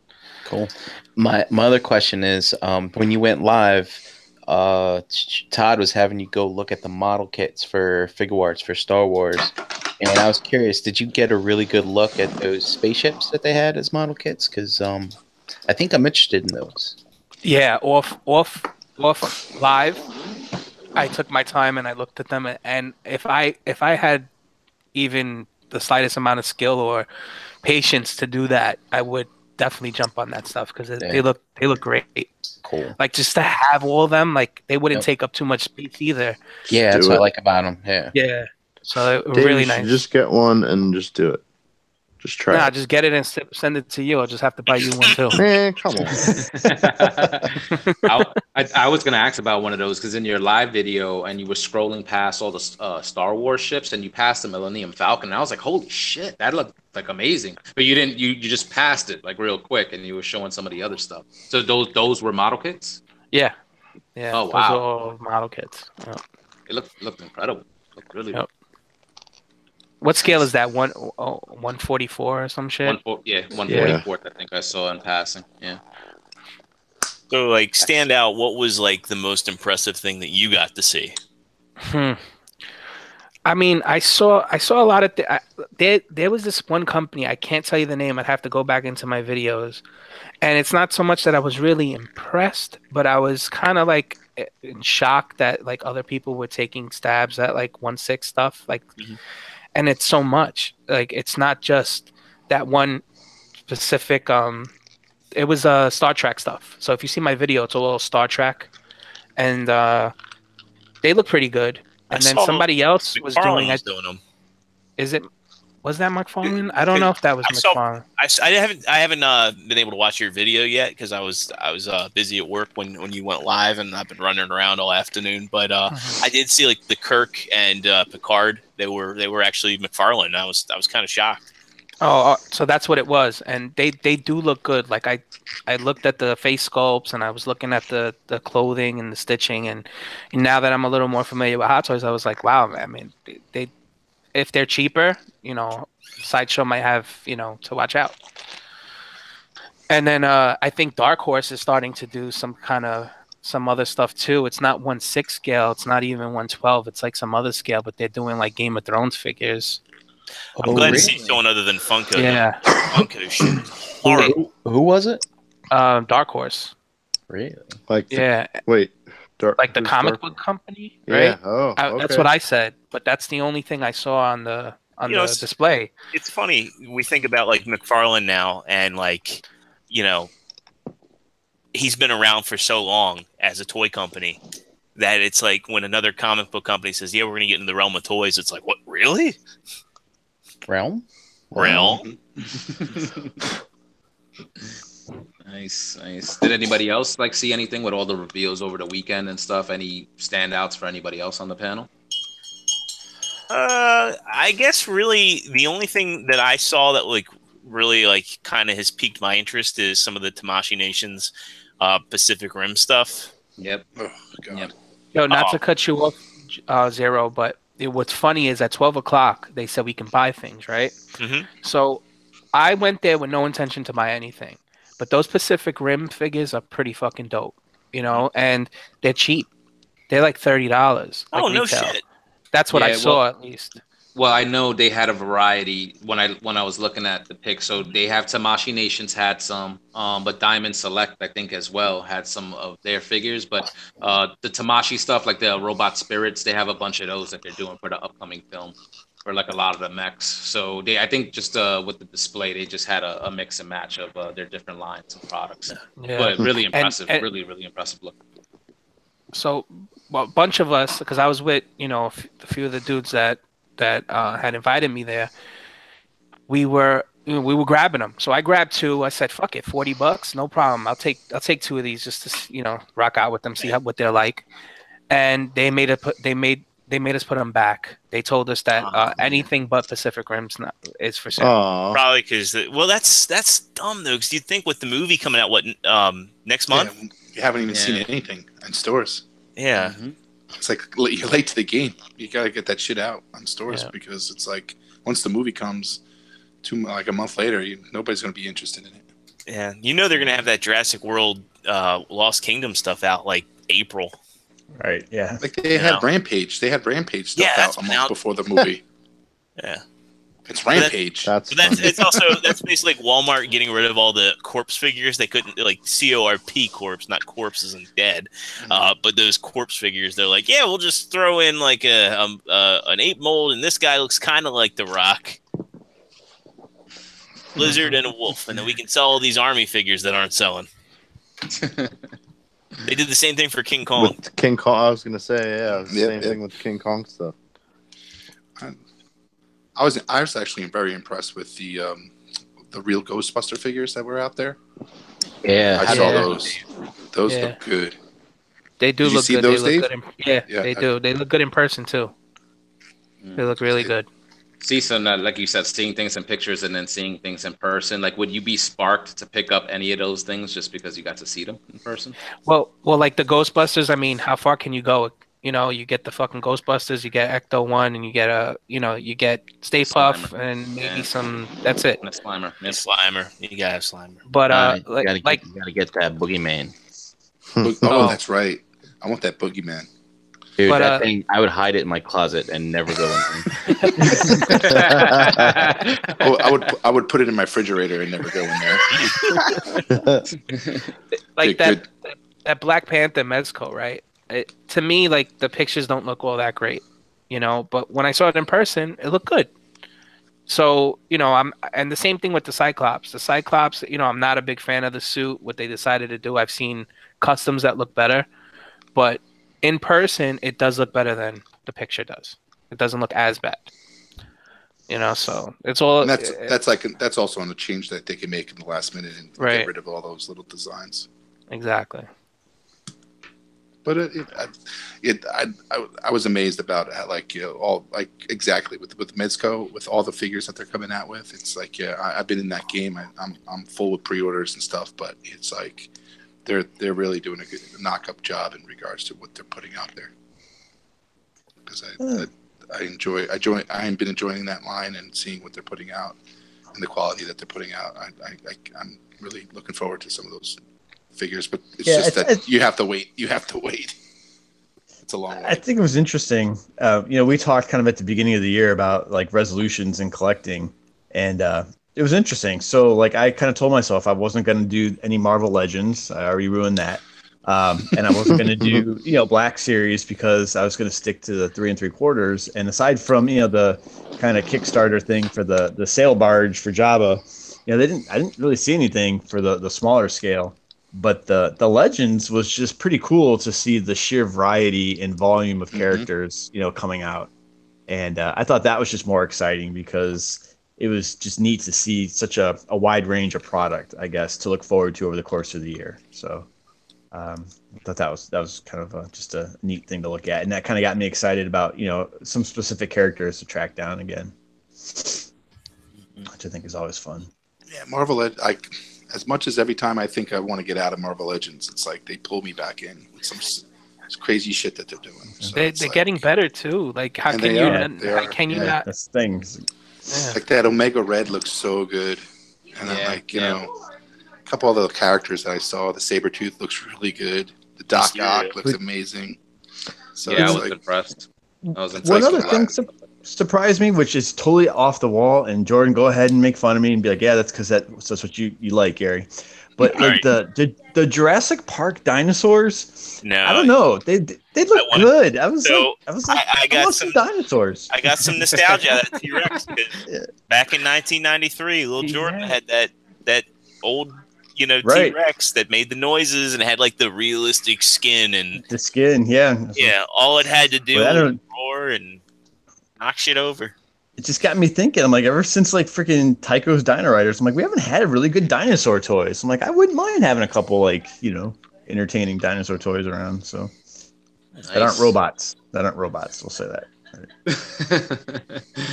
cool. My other question is, when you went live, Todd was having you go look at the model kits for figure arts for Star Wars, and I was curious, did you get a really good look at those spaceships that they had as model kits? Because I think I'm interested in those. Yeah, off live, I took my time and I looked at them, and if I had even the slightest amount of skill or patience to do that, I would definitely jump on that stuff because they look great. Cool. Like just to have all of them, like they wouldn't take up too much space either. Yeah, that's what I like about them. Yeah. Yeah. So Dave, really you nice. just get one and just do it. Just try. Nah, it. just get it and send it to you. I'll just have to buy you one too. Man, come on. I was gonna ask about one of those because in your live video and you were scrolling past all the Star Wars ships and you passed the Millennium Falcon and I was like, holy shit, that looked like amazing. But you didn't. You just passed it like real quick and you were showing some of the other stuff. So those were model kits. Yeah. Yeah. Oh Those wow. are all model kits. Yeah. It looked incredible. Looked really. Yep. What scale is that? 144 or some shit? 144th. I think I saw in passing. Yeah. So, like, stand out. What was like the most impressive thing that you got to see? I mean, I saw a lot of there was this one company. I can't tell you the name. I'd have to go back into my videos, and it's not so much that I was really impressed, but I was kind of like in shock that like other people were taking stabs at like 1/6 stuff, like. And it's so much. Like it's not just that one specific. It was Star Trek stuff. So if you see my video, it's a little Star Trek, and they look pretty good. And then somebody else was doing them. Was that McFarlane? I don't know if that was McFarlane. I haven't been able to watch your video yet because I was busy at work when you went live, and I've been running around all afternoon. But I did see like the Kirk and Picard. They were actually McFarlane. I was kind of shocked. Oh, so that's what it was, and they do look good. Like I looked at the face sculpts, and I was looking at the clothing and the stitching, and now that I'm a little more familiar with Hot Toys, I was like, wow, man, I mean, they if they're cheaper, you know, Sideshow might have, you know, to watch out. And then I think Dark Horse is starting to do some other stuff too. It's not 1/6 scale. It's not even 1/12. It's like some other scale, but they're doing like Game of Thrones figures. I'm glad to see someone other than Funko. Yeah. Funko shit. Who was it? Dark Horse. Really? Like yeah. Wait. Like the comic book company, right? Yeah. Oh, okay. That's what I said, but that's the only thing I saw on the display. It's funny. We think about like McFarlane now, and like, you know, he's been around for so long as a toy company that it's like when another comic book company says, "Yeah, we're going to get into the realm of toys," it's like, "What? Really? Realm? Nice. Did anybody else like see anything with all the reveals over the weekend and stuff? Any standouts for anybody else on the panel? I guess really the only thing that I saw that like really like kind of has piqued my interest is some of the Tamashii Nations Pacific Rim stuff. Yep. Oh God. Yep. Yo, not to cut you off, Zero, but what's funny is at 12 o'clock they said we can buy things, right? Mm-hmm. So I went there with no intention to buy anything. But those Pacific Rim figures are pretty fucking dope, you know, and they're cheap. They're like $30. Oh, like no retail. shit. That's what I saw, at least. Well, I know they had a variety when I was looking at the pics. So they have Tamashii Nations had some, but Diamond Select I think as well had some of their figures. But the Tamashii stuff like the Robot Spirits, they have a bunch of those that they're doing for the upcoming film for like a lot of the mechs. So I think just with the display, they just had a mix and match of their different lines of products. Yeah. But really impressive, And- really impressive look. So, well, a bunch of us, because I was with a few of the dudes that had invited me there. We were grabbing them. So I grabbed two. I said, "Fuck it, $40, no problem. I'll take two of these just to rock out with them, see what they're like." And they made us put them back. They told us that anything but Pacific Rim's is for sale. Aw. Probably because that's dumb though. Because you think with the movie coming out next month? Yeah, you haven't even seen anything in stores. Yeah. Mm-hmm. It's like you're late to the game. You gotta get that shit out on stores because it's like once the movie comes, like a month later, nobody's gonna be interested in it. Yeah, they're gonna have that Jurassic World, Lost Kingdom stuff out like April. Right. Yeah. Like they had Rampage. They had Rampage stuff out a month before the movie. Yeah. It's Rampage. That's basically like Walmart getting rid of all the corpse figures. They couldn't like CORP corpse, not corpses and dead. But those corpse figures, they're like, yeah, we'll just throw in like an ape mold, and this guy looks kind of like The Rock, lizard, and a wolf, and then we can sell all these army figures that aren't selling. They did the same thing for King Kong. With King Kong, I was gonna say, same thing with King Kong stuff. I was actually very impressed with the real Ghostbuster figures that were out there. Yeah, I saw those. Those look good. They do Did look you see good. those, They look Dave? good. They do. They look good in person too. They look really good. See some, like you said, seeing things in pictures and then seeing things in person. Like, would you be sparked to pick up any of those things just because you got to see them in person? Well, like the Ghostbusters. I mean, how far can you go? You get the fucking Ghostbusters, you get Ecto-1, and you get you get Stay Puft, and maybe some. That's it. And a Slimer. Yeah. Slimer. You gotta have Slimer. But you gotta get that boogeyman. Oh, that's right. I want that boogeyman. Dude, But, that thing, I would hide it in my closet and never go in there. I would put it in my refrigerator and never go in there. like Good. that Black Panther Mezco, right? To me, like the pictures don't look all that great, But when I saw it in person, it looked good. So and the same thing with the Cyclops. The Cyclops, I'm not a big fan of the suit. What they decided to do, I've seen customs that look better, but in person, it does look better than the picture does. It doesn't look as bad. So it's all. And that's also on a change that they can make in the last minute and get rid of all those little designs. Exactly. But I was amazed about how, all exactly with Mezco, with all the figures that they're coming out with. It's like I've been in that game. I'm full with pre-orders and stuff, but it's like they're really doing a good knock-up job in regards to what they're putting out there. Because I've been enjoying that line and seeing what they're putting out and the quality that they're putting out. I'm really looking forward to some of those figures, but it's you have to wait. You have to wait. It's a long way. I think it was interesting. We talked kind of at the beginning of the year about like resolutions and collecting, and it was interesting. So like I kind of told myself I wasn't going to do any Marvel Legends. I already ruined that. And I wasn't going to do, Black Series because I was going to stick to the 3 3/4. And aside from, the kind of Kickstarter thing for the sail barge for Jabba, I didn't really see anything for the smaller scale. But the Legends was just pretty cool to see the sheer variety and volume of characters, coming out. And I thought that was just more exciting because it was just neat to see such a wide range of product, I guess, to look forward to over the course of the year. So I thought that was kind of just a neat thing to look at. And that kind of got me excited about, some specific characters to track down again, which I think is always fun. Yeah, Marvel, as much as every time I think I want to get out of Marvel Legends, it's like they pull me back in with some crazy shit that they're doing. So they're getting better too. Like how can you not? That's things. Like that Omega Red looks so good, and then a couple of the characters that I saw, the Sabretooth looks really good. The Doc Ock looks amazing. So I was impressed. I was impressed. surprised me, which is totally off the wall. And Jordan, go ahead and make fun of me and be like, yeah, that's because that's what you like, Gary. But like the Jurassic Park dinosaurs, No, I don't know. They look good. I was like, I got some dinosaurs. I got some nostalgia out of T-Rex. Back in 1993, Lil Jordan had that old, T-Rex that made the noises and had like the realistic skin and the skin. Yeah. Yeah. All it had to do was roar and knock shit over. It just got me thinking. I'm like, ever since like freaking Tycho's Dino Riders, I'm like, we haven't had really good dinosaur toys. I'm like, I wouldn't mind having a couple like, entertaining dinosaur toys around. So that aren't robots. We'll say that.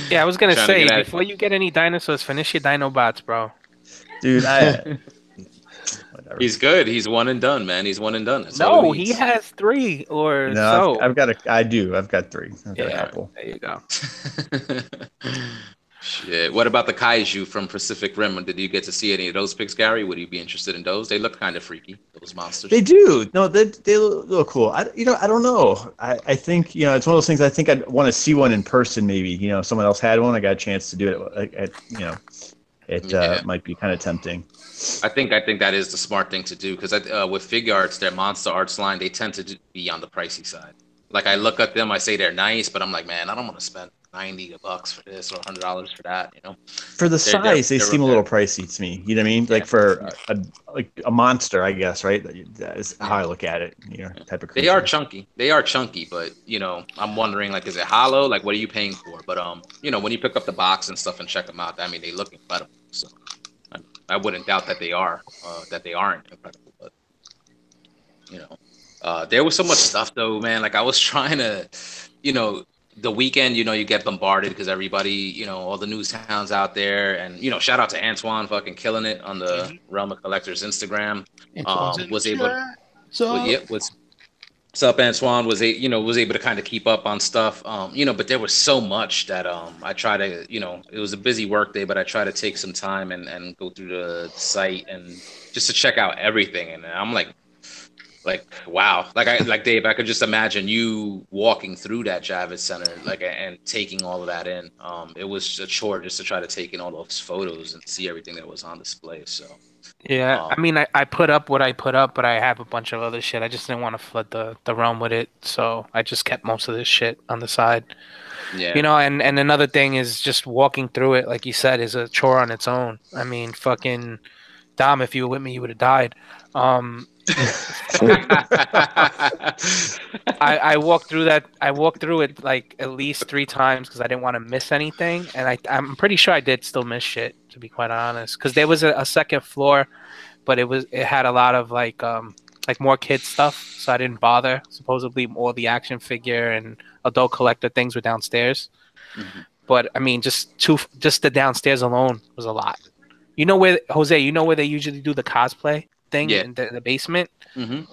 Yeah, I was gonna say before you get any dinosaurs, finish your Dinobots, bro. Dude, He's good. He's one and done, man. He's one and done. That's no, he has 3 or so. I've got 3. I've got a couple. There you go. Shit. What about the kaiju from Pacific Rim? Did you get to see any of those pics, Gary? Would you be interested in those? They look kind of freaky, those monsters. They do. No, they look cool. I don't know. I think, it's one of those things I think I'd want to see one in person maybe. If someone else had one, I got a chance to do it. It might be kind of tempting. I think that is the smart thing to do because with Fig Arts, their Monster Arts line, they tend to be on the pricey side. Like I look at them, I say they're nice, but I'm like, man, I don't want to spend $90 for this or $100 for that. For the size, they seem a little pricey to me. You know what I mean? Like for a monster, I guess, right? That is how I look at it. Type of creature. They are chunky, but I'm wondering like, is it hollow? Like, what are you paying for? But when you pick up the box and stuff and check them out, I mean, they look incredible. So I wouldn't doubt that they are, that they aren't incredible. But there was so much stuff though, man. Like I was trying to, the weekend, you get bombarded because everybody, all the news hounds out there, and shout out to Antoine, fucking killing it on the Realm of Collectors Instagram. Was able to, what's up, Antoine? Was able to kind of keep up on stuff. But there was so much that I try to, it was a busy work day, but I try to take some time and go through the site and just to check out everything. And I'm like wow, like Dave, I could just imagine you walking through that Javits Center, and taking all of that in. It was a chore just to try to take in all those photos and see everything that was on display. So yeah, I mean, I put up what I put up, but I have a bunch of other shit. I just didn't want to flood the realm with it, so I just kept most of this shit on the side. Yeah, and another thing is just walking through it, like you said, is a chore on its own. I mean, fucking Dom, if you were with me, you would have died. I walked through that. I walked through it like at least 3 times because I didn't want to miss anything, and I'm pretty sure I did still miss shit, to be quite honest. Because there was a second floor, but it had a lot of like more kid stuff, so I didn't bother. Supposedly, all the action figure and adult collector things were downstairs. Mm-hmm. But I mean, just the downstairs alone was a lot. Jose? You know where they usually do the cosplay thing in the basement? Mm-hmm.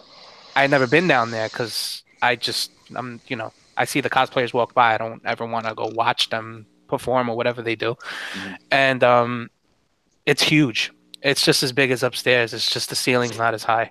I've never been down there because I see the cosplayers walk by. I don't ever want to go watch them perform or whatever they do. Mm-hmm. And it's huge. It's just as big as upstairs. It's just the ceiling's not as high.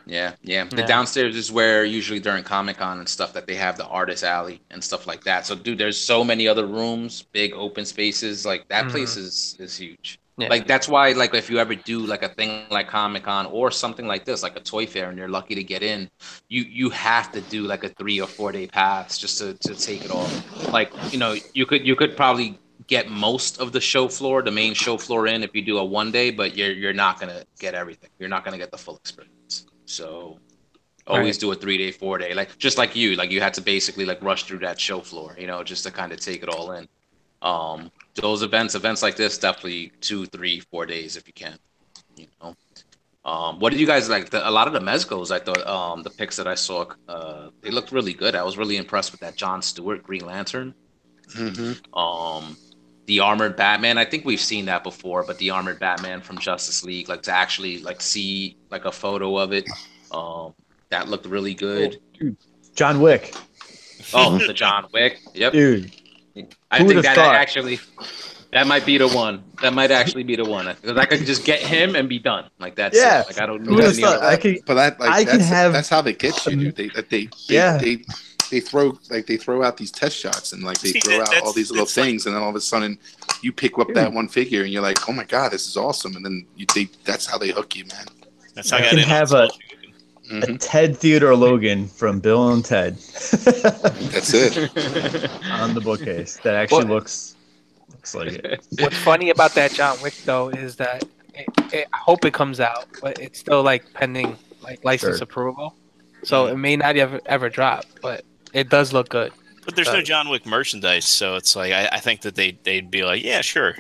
Yeah. The downstairs is where usually during Comic-Con and stuff that they have the artist alley and stuff like that. So dude, there's so many other rooms, big open spaces. Like that place is huge. Yeah. Like that's why, like if you ever do like a thing like Comic-Con or something like this, like a toy fair, and you're lucky to get in, you have to do like a 3 or 4 day pass just to take it all. Like you could probably get most of the show floor, the main show floor in if you do a 1 day, but you're not gonna get everything. You're not gonna get the full experience. So always do a 3 day, 4 day, like just like you had to basically like rush through that show floor, just to kind of take it all in. Those events like this, definitely 2, 3, 4 days if you can. What did you guys like? A lot of the Mezcos, I thought the pics that I saw, they looked really good. I was really impressed with that Jon Stewart Green Lantern. Mm-hmm. The armored Batman, I think we've seen that before, but the armored Batman from Justice League, like to actually like see like a photo of it, that looked really good. Dude, John Wick. Oh, the John Wick. Yep. Dude. I think that might be the one. That might actually be the one because I could just get him and be done. Like that's it. Like I don't need any other. That's how they get you, dude. they throw out these test shots and like they See, throw out all these little things, and then all of a sudden you pick up that one figure and you're like, oh my god, this is awesome, and then that's how they hook you, man. That's how I You got can in. have a Ted Theodore Logan from Bill and Ted. That's it. On the bookcase. That actually looks like it. What's funny about that John Wick though is that I hope it comes out, but it's still like pending like license approval, so it may not ever drop, but it does look good. But there's no John Wick merchandise, so it's like I think that they'd be like, yeah, sure.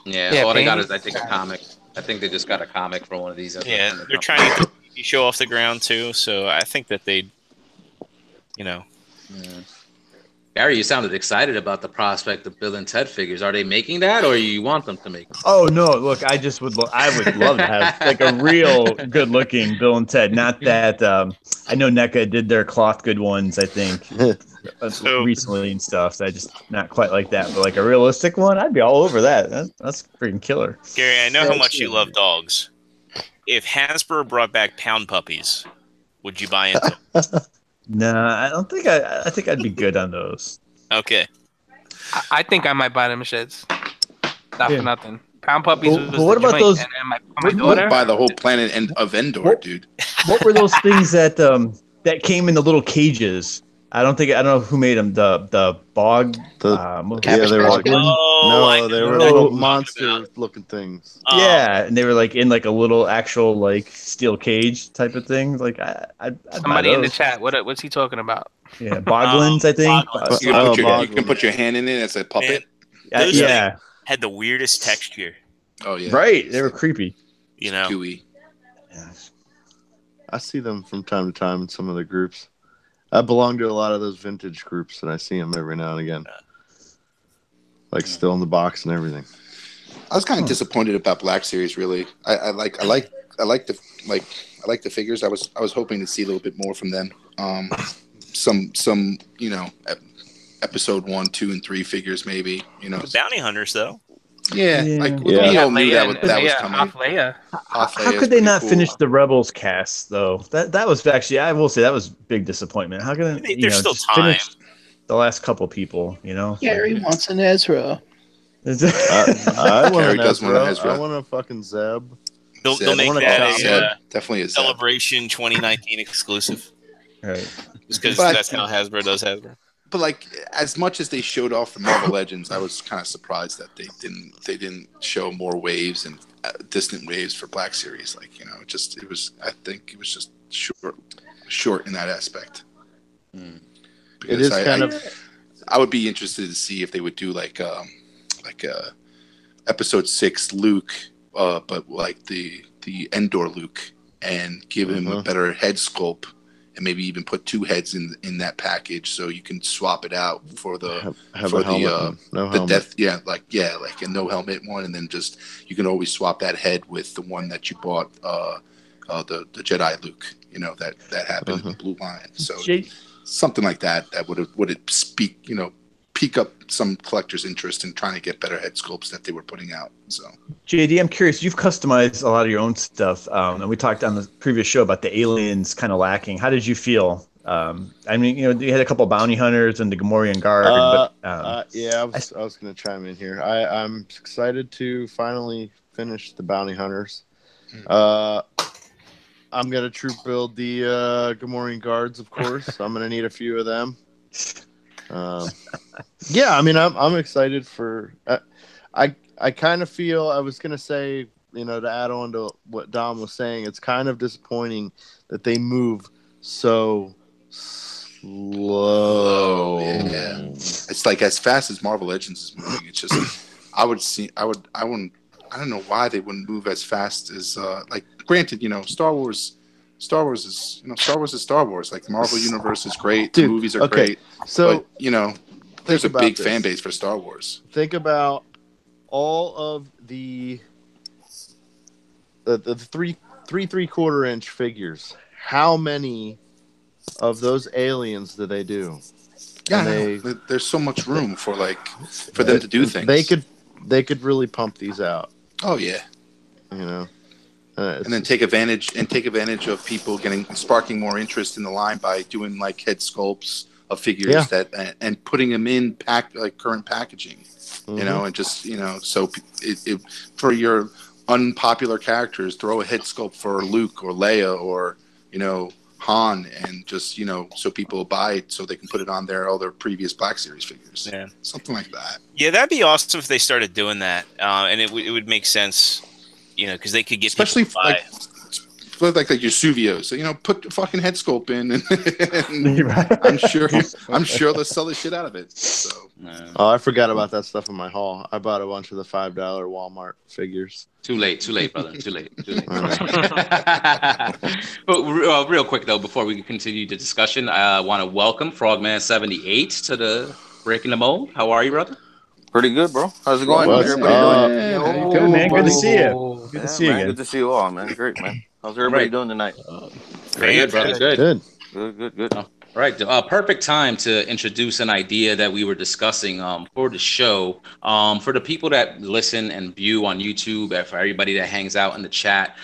Yeah, all they got is I think a comic. I think they just got a comic for one of these. Yeah, they're trying to get the show off the ground too, so I think that they'd, Gary, you sounded excited about the prospect of Bill and Ted figures. Are they making that, or you want them to make? Oh no! Look, I would love to have like a real good-looking Bill and Ted. Not that I know NECA did their cloth good ones, I think, recently and stuff. So I just not quite like that, but like a realistic one, I'd be all over that. That's freaking killer. Gary, I know how much you love dogs. If Hasbro brought back pound puppies, would you buy into them? Nah, I don't think I think I'd be good on those. Okay. I think I might buy them shits. Not for nothing. Pound puppies. But what about those? My daughter. Buy the whole planet of Endor, dude. What were those things that came in the little cages? I don't know who made them. The bog. They were like, they were little monster-looking things. Yeah, and they were like in like a little actual like steel cage type of thing. Like I'd somebody in the chat. What's he talking about? Yeah, boglins, I think. You can put your hand in it as a puppet. Those had the weirdest texture. Oh yeah, right. They were creepy. Gooey. Yeah. I see them from time to time in some of the groups. I belong to a lot of those vintage groups, and I see them every now and again, like still in the box and everything. I was kind of disappointed about Black Series. Really, I like the figures. I was hoping to see a little bit more from them. Some episode 1, 2, and 3 figures maybe. The Bounty Hunters though. Yeah. We all knew that was coming. How could they not finish the Rebels cast though? That was actually, I will say, that was a big disappointment. How can there's still time? Finish the last couple people? Gary wants an Ezra. I want an Ezra. Ezra. I want a fucking Zeb. They'll make that definitely a Celebration 2019 exclusive. Right. Just because that's how Hasbro does Hasbro. But like, as much as they showed off the Marvel Legends, I was kind of surprised that they didn't show more waves and distant waves for Black Series. Like, I think it was just short in that aspect. It is I would be interested to see if they would do like episode 6 Luke, but like the Endor Luke, and give him a better head sculpt. And maybe even put 2 heads in that package, so you can swap it out for the death, like a no helmet one, and then just you can always swap that head with the one that you bought, the Jedi Luke, that happened in Blue Line. So something like that would pique up some collectors' interest in trying to get better head sculpts that they were putting out. So, JD, I'm curious. You've customized a lot of your own stuff, and we talked on the previous show about the aliens kind of lacking. How did you feel? I mean, you had a couple of bounty hunters and the Gamorrean Guard. I was going to chime in here. I'm excited to finally finish the bounty hunters. I'm going to troop build the Gamorrean Guards, of course. I'm going to need a few of them. I mean, I'm excited for. I kind of feel, I was gonna say, to add on to what Dom was saying, it's kind of disappointing that they move so slow. Yeah, it's like as fast as Marvel Legends is moving. It's just I don't know why they wouldn't move as fast as granted, Star Wars is Star Wars. Like the Marvel universe is great. The movies are great. So, but, there's a big fan base for Star Wars. Think about all of the 3.75 inch figures. How many of those aliens do they do? Yeah, there's so much room for them to do things. They could really pump these out. Oh yeah. And then take advantage of people sparking more interest in the line by doing like head sculpts of figures and putting them in current packaging, you know, and just, you know, so for your unpopular characters, throw a head sculpt for Luke or Leia or, you know, Han, and just, you know, so people buy it so they can put it on all their previous Black Series figures. Yeah, something like that. Yeah, that'd be awesome if they started doing that, and it would make sense, you know, because they could get especially like your Suvios. So, you know, put the fucking head sculpt in, and I'm sure they'll sell the shit out of it. So. Oh, I forgot about that stuff in my haul. I bought a bunch of the $5 Walmart figures. Too late, brother. Too late. But real quick though, before we continue the discussion, I want to welcome Frogman78 to the Breaking the Mold. How are you, brother? Pretty good, bro. How's it going? What's How's everybody doing? Good, man. Good to see you. Good to see you man. again. Good to see you all, man. Great, man. How's everybody doing tonight? Very good, brother. Good. All right. Perfect time to introduce an idea that we were discussing for the show. For the people that listen and view on YouTube, and for everybody that hangs out in the chat,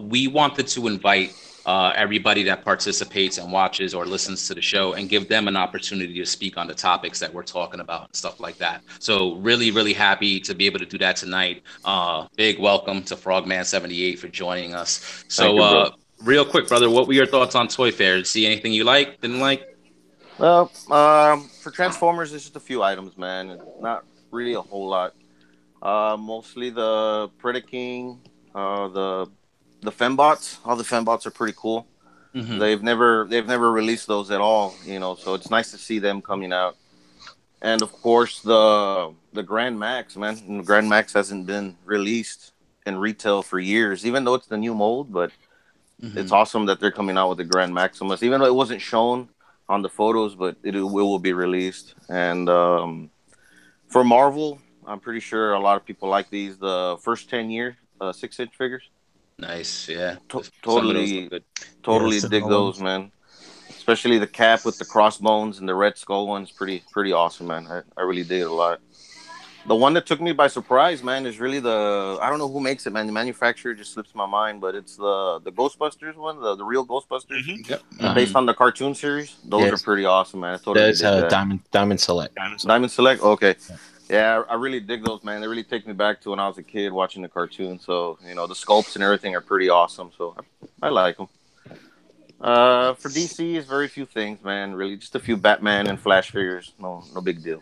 we wanted to invite everybody that participates and watches or listens to the show and give them an opportunity to speak on the topics that we're talking about and stuff like that. So really, really happy to be able to do that tonight. Big welcome to Frogman78 for joining us. So real quick, brother, what were your thoughts on Toy Fair? Did you see anything you liked, didn't like? Well, for Transformers, there's just a few items, man. Not really a whole lot. Mostly the Predaking, the Fembots. All the Fembots are pretty cool. Mm-hmm. They've never released those at all, you know. So it's nice to see them coming out. And of course the Grand Max, man. And the Grand Max hasn't been released in retail for years, even though it's the new mold. But it's awesome that they're coming out with the Grand Maximus, even though it wasn't shown on the photos, but it will be released. And for Marvel, I'm pretty sure a lot of people like these. The first 10-year 6-inch figures. Nice, yeah. Totally dig those, man. Especially the Cap with the crossbones and the Red Skull one's pretty awesome, man. I really dig it a lot. The one that took me by surprise, man, is really I don't know who makes it, man. The manufacturer just slips my mind, but it's the Ghostbusters one, the real Ghostbusters. Mm-hmm. Yep. Based on the cartoon series. Those are pretty awesome, man. I totally dig that. Diamond Select. Diamond Select? Okay. Yeah, I really dig those, man. They really take me back to when I was a kid watching the cartoon. So, you know, the sculpts and everything are pretty awesome. So, I like them. For DC, it's very few things, man. Really, just a few Batman and Flash figures. No big deal.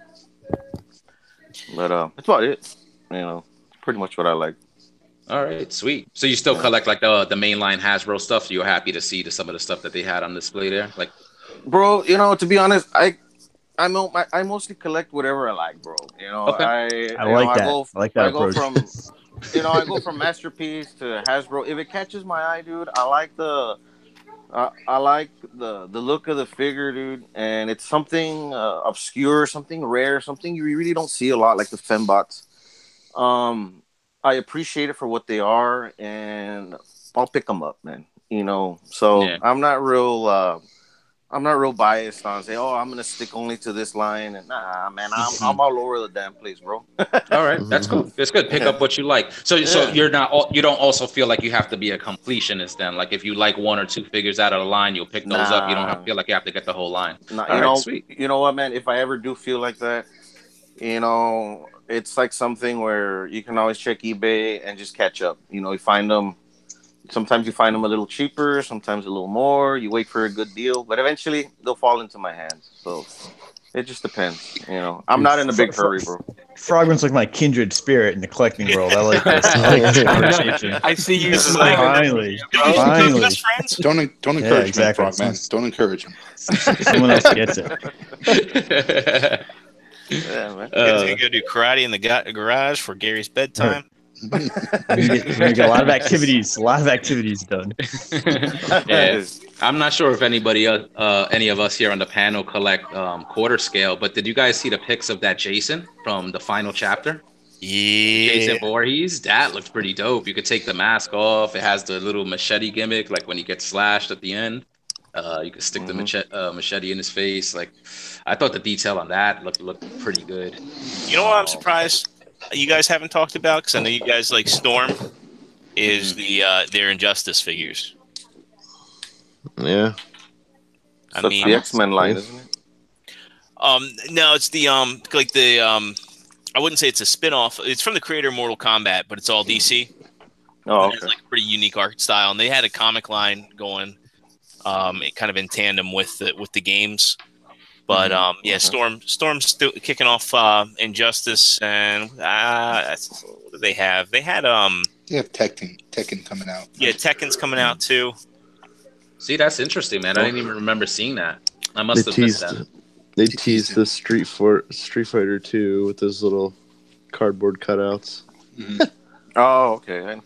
But that's about it. You know, pretty much what I like. All right, sweet. So you still collect like the mainline Hasbro stuff? You're happy to see some of the stuff that they had on display there, like. Bro, you know, to be honest, I mostly collect whatever I like, bro. You know, okay. I like that approach. I go from Masterpiece to Hasbro. If it catches my eye, dude, I like the look of the figure, dude, and it's something obscure, something rare, something you really don't see a lot, like the Fembots. I appreciate it for what they are, and I'll pick them up, man. You know, so I'm not real biased on say, I'm gonna stick only to this line, and nah, man, I'm all over the damn place, bro. All right, that's cool. It's good. Pick up what you like. So you don't also feel like you have to be a completionist then. Like if you like one or two figures out of the line, you'll pick those up. You don't feel like you have to get the whole line. Sweet. You know what, man? If I ever do feel like that, you know, it's like something where you can always check eBay and just catch up. You know, you find them. Sometimes you find them a little cheaper, sometimes a little more. You wait for a good deal, but eventually they'll fall into my hands. So it just depends. You know, I'm not in a big hurry, bro. Frogman's like my kindred spirit in the collecting world. I like this. I like this conversation. I see you Finally. Best friends. Don't encourage him, Frogman. Don't encourage him. Someone else gets it. Yeah, man. You go do karate in the garage for Gary's bedtime. We get a lot of activities done. Yeah. I'm not sure if any of us here on the panel collect quarter scale, but did you guys see the pics of that Jason from the final chapter? Yeah. Jason Voorhees, that looked pretty dope. You could take the mask off. It has the little machete gimmick, like when he gets slashed at the end. You could stick the machete in his face. Like, I thought the detail on that looked pretty good. You know what I'm surprised you guys haven't talked about? Because I know you guys like Storm. is their Injustice figures. Yeah. So it's the X-Men line, isn't it? No, it's the like the I wouldn't say it's a spin-off. It's from the creator of Mortal Kombat, but it's all DC. Oh, It's okay. like a pretty unique art style, and they had a comic line going, kind of in tandem with the games. But yeah, Storm's still kicking off Injustice, and what do they have? They had They have Tekken coming out. yeah, Tekken's coming out too. See, that's interesting, man. I didn't even remember seeing that. I must have missed that. They teased the Street Fighter 2 with those little cardboard cutouts. Mhm. Oh, okay.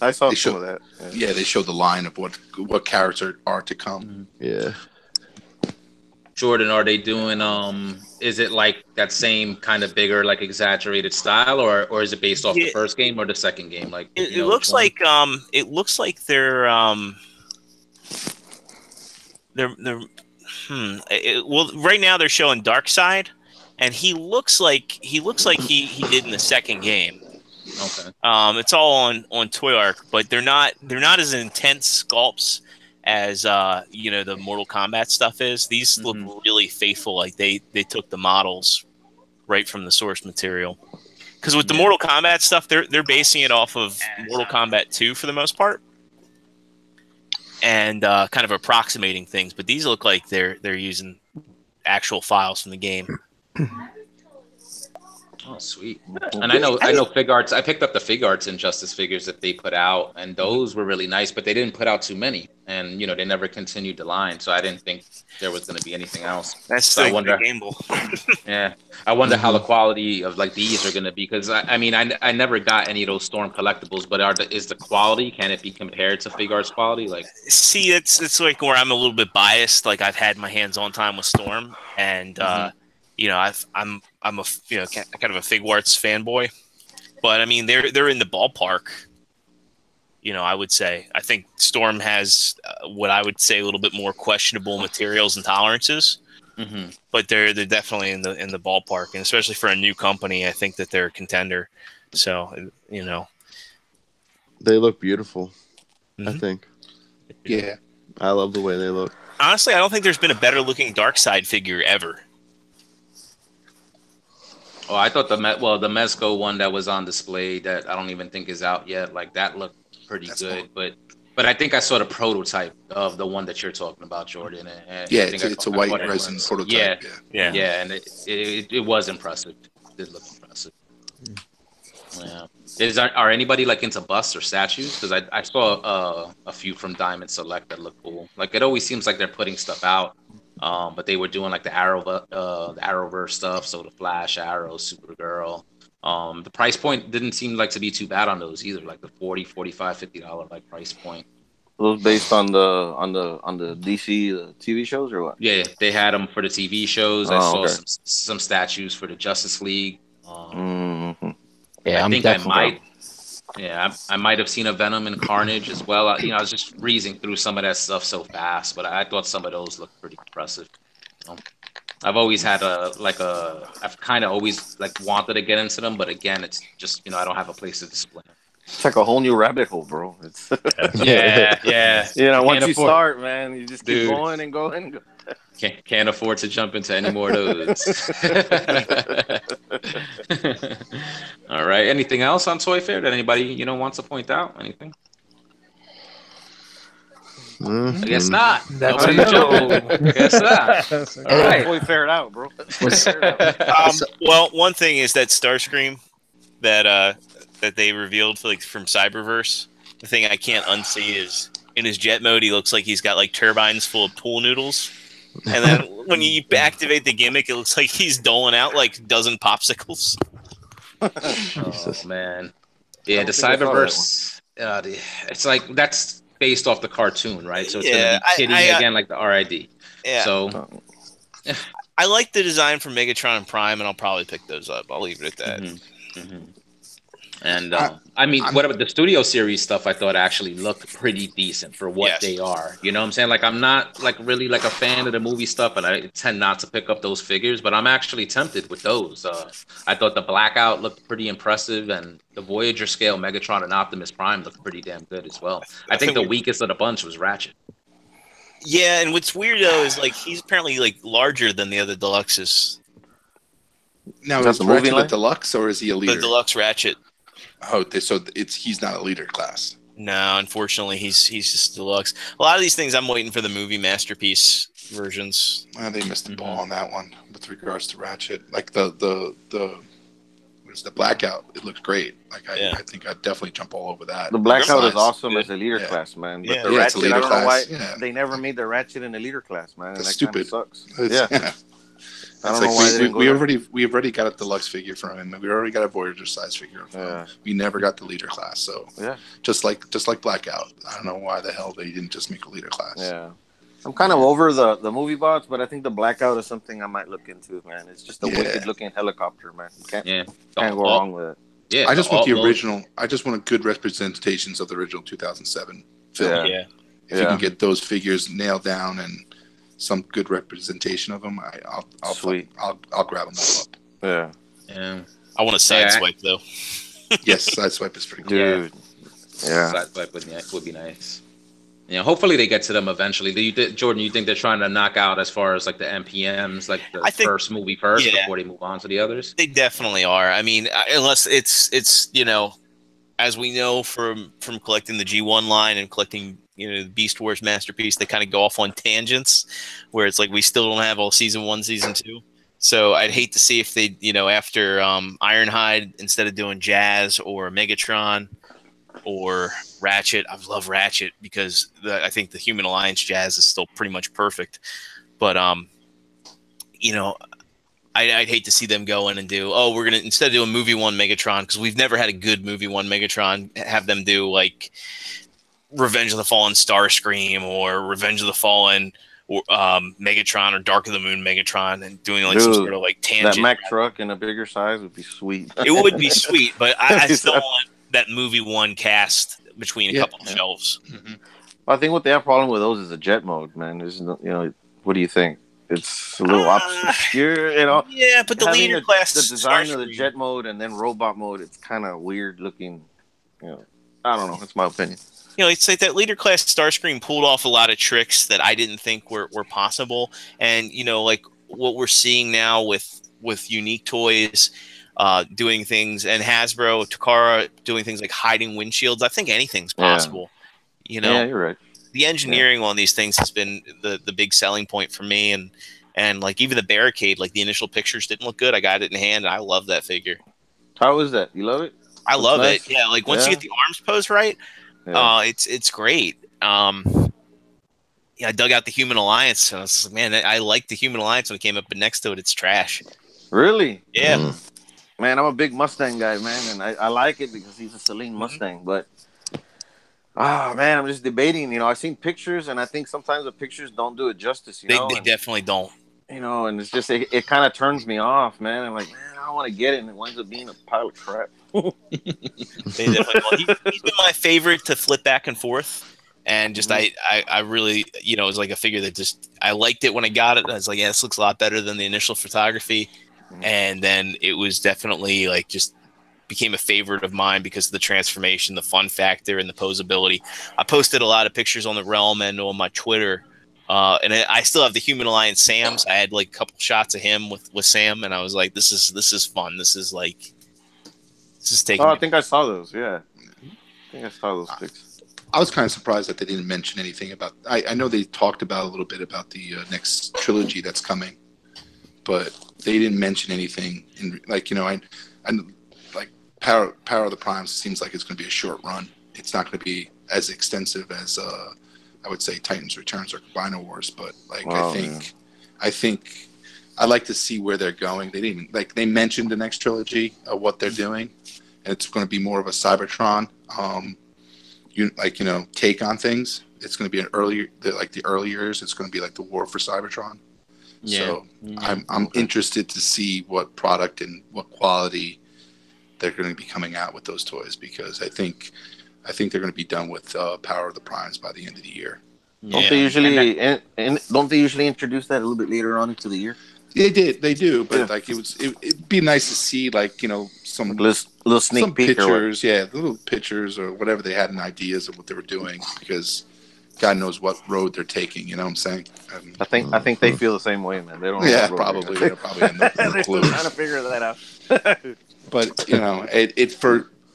I saw some of that. Yeah, they showed the line of what characters are to come. Yeah. Jordan, are they doing is it like that same kind of bigger, like exaggerated style, or is it based off the first game or the second game? Like it looks like they're well, right now they're showing Darkseid, and he looks like he did in the second game. Okay. It's all on Toy Arc, but they're not as intense sculpts as the Mortal Kombat stuff is. These look really faithful, like they took the models right from the source material. Because with the Mortal Kombat stuff, they're basing it off of Mortal Kombat 2 for the most part, and kind of approximating things. But these look like they're using actual files from the game. Oh, sweet. And I know Fig Arts. I picked up the Fig Arts Injustice figures that they put out, and those were really nice, but they didn't put out too many. And, they never continued the line, so I didn't think there was going to be anything else. That's so the I wonder, gamble. Yeah. I wonder how the quality of, like, these are going to be, because, I never got any of those Storm collectibles, but is the quality, can it be compared to Fig Arts quality? Like, see, it's like where I'm a little bit biased. Like, I've had my hands on time with Storm, and, I'm a kind of a Figwarts fanboy, but I mean they're in the ballpark. I would say I think Storm has what I would say a little bit more questionable materials and tolerances, but they're definitely in the ballpark, and especially for a new company, I think that they're a contender. So they look beautiful. I think. Yeah, I love the way they look. Honestly, I don't think there's been a better looking Darkseid figure ever. Oh, I thought the Mezco one that was on display that I don't even think is out yet. Like that looked pretty good, but I think I saw the prototype of the one that you're talking about, Jordan. And yeah, it's a white resin prototype. Yeah, and it was impressive. It did look impressive. Yeah. Are anybody like into busts or statues? Because I saw a few from Diamond Select that look cool. Like it always seems like they're putting stuff out. But they were doing like the Arrowverse stuff, so the Flash, Arrow, Supergirl. The price point didn't seem like to be too bad on those either, like the $40, $45, $50 like price point. Those based on the DC TV shows or what? Yeah, they had them for the TV shows. I saw some statues for the Justice League. Yeah, I think I might. Yeah, I might have seen a Venom and Carnage as well. I was just breezing through some of that stuff so fast, but I thought some of those looked pretty impressive. I've always had I've kind of always like wanted to get into them, but again, it's just I don't have a place to display them. It's like a whole new rabbit hole, bro. It's yeah. Once you start, man, you just keep going and going and going. Can't afford to jump into any more of those. All right. Anything else on Toy Fair that anybody wants to point out? Anything? I guess not. That's a no. Guess not. All right. Toy Fair it out, bro. Well, one thing is that Starscream that they revealed from Cyberverse. The thing I can't unsee is in his jet mode, he looks like he's got like turbines full of pool noodles. And then when you activate the gimmick, it looks like he's doling out like a dozen popsicles. Oh, man. Yeah, the Cyberverse, it's like that's based off the cartoon, right? So it's going to be Kitty again, like the RID. Yeah. So I like the design for Megatron and Prime, and I'll probably pick those up. I'll leave it at that. And I mean, what about the studio series stuff? I thought actually looked pretty decent for what they are. You know what I'm saying? Like, I'm not like really like a fan of the movie stuff, and I tend not to pick up those figures. But I'm actually tempted with those. I thought the Blackout looked pretty impressive, and the Voyager scale Megatron and Optimus Prime looked pretty damn good as well. I think the weakest of the bunch was Ratchet. Yeah, and what's weird though is like he's apparently like larger than the other deluxes. Now is Ratchet a deluxe or is he a leader? The deluxe Ratchet. Oh, so he's not a leader class. No, unfortunately, he's just deluxe. A lot of these things I'm waiting for the movie masterpiece versions. Well, they missed the ball on that one with regards to Ratchet. Like the Blackout, it looks great. Like I think I'd definitely jump all over that. The Blackout is awesome as a leader class, man. But the Ratchet, I don't know why they never made the Ratchet in a leader class, man. That's stupid. Sucks. I don't know why we already got a deluxe figure from him. We already got a Voyager size figure from him. We never got the leader class. So just like Blackout, I don't know why the hell they didn't just make a leader class. Yeah. I'm kind of over the movie bots, but I think the Blackout is something I might look into, man. It's just a wicked looking helicopter, man. Can't go wrong with it. Yeah, I just want the original. I just want good representations of the original 2007 film. Yeah. If you can get those figures nailed down and some good representation of them, I'll grab them all up. Yeah. I want a sideswipe though. Yes, sideswipe is pretty cool. Dude. Yeah. Sideswipe would be nice. Yeah, hopefully they get to them eventually. Jordan, you think they're trying to knock out as far as like the MPMs, like the first movie before they move on to the others? They definitely are. I mean, unless it's as we know from collecting the G1 line and collecting the Beast Wars Masterpiece, they kind of go off on tangents where it's like we still don't have all season 1, season 2. So I'd hate to see if they after Ironhide, instead of doing Jazz or Megatron or Ratchet. I love Ratchet because I think the Human Alliance Jazz is still pretty much perfect. But I'd hate to see them go in and do, we're gonna, instead of doing movie 1 Megatron, because we've never had a good movie 1 Megatron, have them do like Revenge of the Fallen Starscream or Revenge of the Fallen or Megatron or Dark of the Moon Megatron, and doing like some sort of like tangent. That Mack truck in a bigger size would be sweet. It would be sweet, but I still want that movie 1 cast between a couple of shelves. Mm-hmm. Well, I think what they have problem with those is the jet mode, man. What do you think? It's a little obscure, Yeah, but the leader class, the design of the jet mode and then robot mode, it's kind of weird looking. I don't know. That's my opinion. It's like that leader class Starscream pulled off a lot of tricks that I didn't think were possible, and like what we're seeing now with Unique Toys. Doing things, and Hasbro, Takara doing things like hiding windshields. I think anything's possible. Yeah, you're right. The engineering on these things has been the big selling point for me, and like even the barricade, like the initial pictures didn't look good. I got it in hand, and I love that figure. How is that? You love it? I love it. Yeah, like once you get the arms pose right, it's great. I dug out the Human Alliance, and I was like, man, I liked the Human Alliance when it came up, but next to it, it's trash. Really? Yeah. Mm. Man, I'm a big Mustang guy, man, and I like it because he's a Celine Mustang. But, man, I'm just debating. I've seen pictures, and I think sometimes the pictures don't do it justice. They definitely don't. And it's just it kind of turns me off, man. I'm like, man, I don't want to get it, and it winds up being a pile of crap. They definitely don't. He's been my favorite to flip back and forth, and just I really it was like a figure that just I liked it when I got it. I was like, yeah, this looks a lot better than the initial photography. And then it was definitely like just became a favorite of mine because of the transformation, the fun factor, and the posability. I posted a lot of pictures on the Realm and on my Twitter, and I still have the Human Alliance Sam's. I had like a couple shots of him with Sam, and I was like, "This is fun. This is taking." I think I saw those. Yeah, I think I saw those pics. I was kind of surprised that they didn't mention anything about. I know they talked about a little bit about the next trilogy that's coming, but they didn't mention anything. Power of the Primes seems like it's going to be a short run. It's not going to be as extensive as I would say Titans Returns or Combiner Wars, but I think I'd like to see where they're going. They didn't they mentioned the next trilogy of what they're doing, and it's going to be more of a Cybertron, take on things. It's going to be the early years. It's going to be like the war for Cybertron. Yeah. So I'm interested to see what product and what quality they're going to be coming out with those toys, because I think they're going to be done with Power of the Primes by the end of the year. Don't they usually don't they usually introduce that a little bit later on into the year? They do, but like it'd be nice to see, like, you know, some like little sneak some peek pictures, little pictures or whatever they had, and ideas of what they were doing, because God knows what road they're taking. You know what I'm saying? I think they feel the same way, man. They don't. Yeah, probably. They're probably in the they're clue. trying to figure that out. But you know,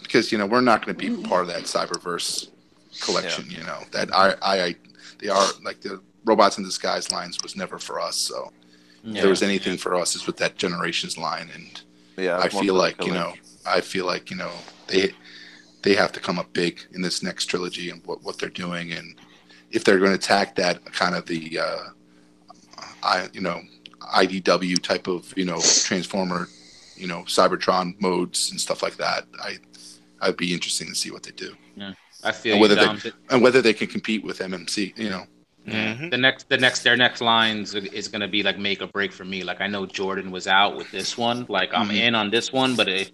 because you know, we're not going to be part of that Cyberverse collection. You know, that they are like the Robots in Disguise lines was never for us. So if there was anything for us, is with that Generations line, and I feel like you know they have to come up big in this next trilogy and what they're doing, and if they're going to attack that kind of the IDW type of, you know, Transformer, you know, Cybertron modes and stuff like that, I'd be interesting to see what they do. Yeah, I feel and whether they can compete with MMC, you know. Mm-hmm. Their next lines is going to be like make or break for me. Like, I know Jordan was out with this one. Like, I'm in on this one, but if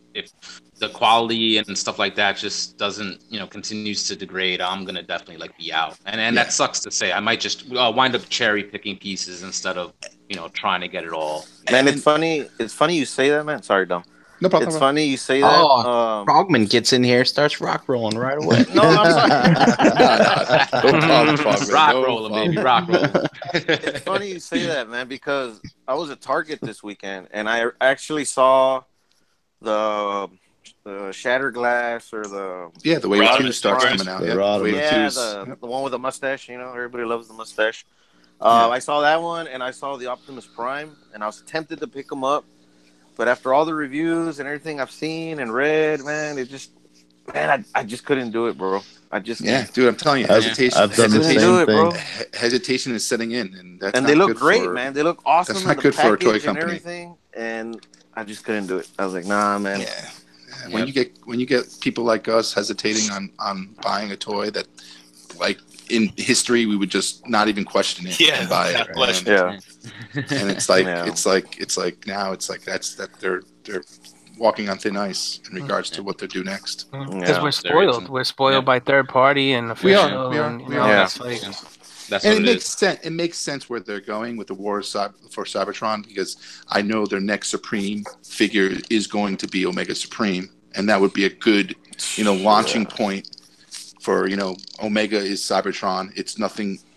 the quality and stuff like that just doesn't, you know, continues to degrade, I'm going to definitely like be out. And that sucks to say. I might just wind up cherry picking pieces instead of, you know, trying to get it all. Man, it's funny you say that, man. Sorry, Dom. No problem. It's funny you say that. Oh, Frogman gets in here, starts rock rolling right away. No, I'm sorry. No problem, Frogman. Rock rolling, baby, rock rolling. It's funny you say that, man, because I was at Target this weekend and I actually saw the Shattered Glass or the Wave 2 starts coming out. The one with the mustache. You know, everybody loves the mustache. I saw that one and I saw the Optimus Prime and I was tempted to pick them up. But after all the reviews and everything I've seen and read, man, I just couldn't do it, bro. Dude, I'm telling you, hesitation. I've done the same thing. Hesitation is setting in, and they look great, man. They look awesome. That's not good for a toy company. And everything, and I just couldn't do it. I was like, nah, man. Yeah. When you get people like us hesitating on buying a toy that, like, in history we would just not even question it and buy it. And it's like now it's like they're walking on thin ice in regards to what they do next. Because we're spoiled. We're spoiled by third party and official. We are. That's what it makes sense. It makes sense where they're going with the war for Cybertron, because I know their next Supreme figure is going to be Omega Supreme, and that would be a good, you know, launching point for, you know, Omega is Cybertron. It's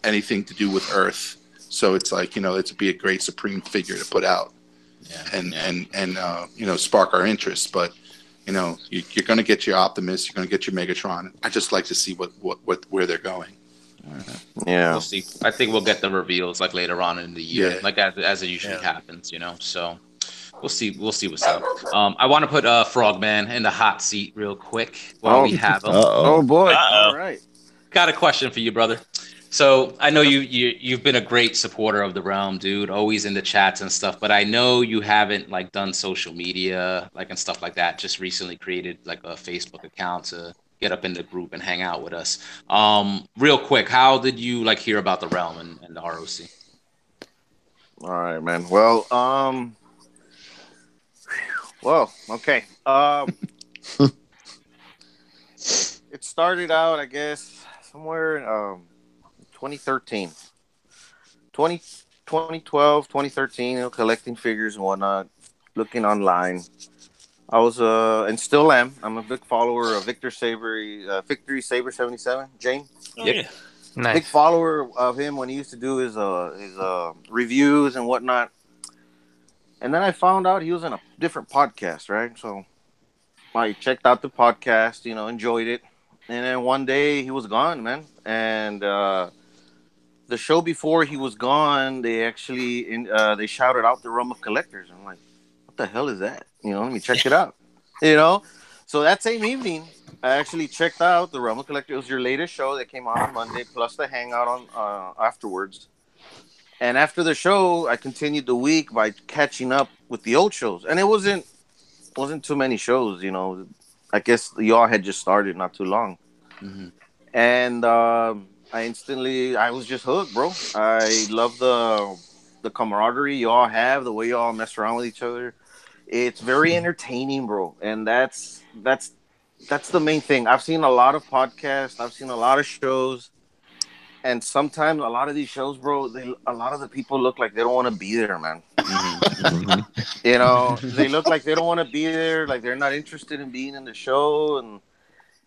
anything to do with Earth. So it's like, you know, it'd be a great Supreme figure to put out and you know, spark our interest. But, you know, you're going to get your Optimus, you're going to get your Megatron. I just like to see where they're going. Yeah. We'll see. I think we'll get the reveals like later on in the year, like as it usually happens, you know. So we'll see what's up. I want to put Frogman in the hot seat real quick while we have him. Oh boy! All right, got a question for you, brother. So I know you've been a great supporter of the realm, dude. Always in the chats and stuff. But I know you haven't like done social media and stuff like that. Just recently created like a Facebook account to get up in the group and hang out with us. Real quick, how did you like hear about the realm and the ROC? All right, man. Well, okay. It started out, I guess, somewhere in 2013. 2012, 2013, you know, collecting figures and whatnot, looking online. I was, and still am, I'm a big follower of Victory Saber 77, James. Oh, yeah. Nice. Big follower of him when he used to do his reviews and whatnot. And then I found out he was in a different podcast, right? So I checked out the podcast, you know, enjoyed it. And then one day he was gone, man. And the show before he was gone, they actually they shouted out the Realm of Collectors. I'm like, what the hell is that? You know, let me check it out. You know? So that same evening, I actually checked out the Realm of Collectors. It was your latest show that came out on Monday, plus the hangout on afterwards. And after the show, I continued the week by catching up with the old shows. And it wasn't too many shows, you know. I guess y'all had just started not too long. Mm-hmm. And I was just hooked, bro. I love the camaraderie y'all have, the way y'all mess around with each other. It's very entertaining, bro, and that's the main thing. I've seen a lot of podcasts, I've seen a lot of shows, and sometimes a lot of these shows, bro, a lot of the people look like they don't want to be there, man. You know, they look like they don't want to be there, like they're not interested in being in the show, and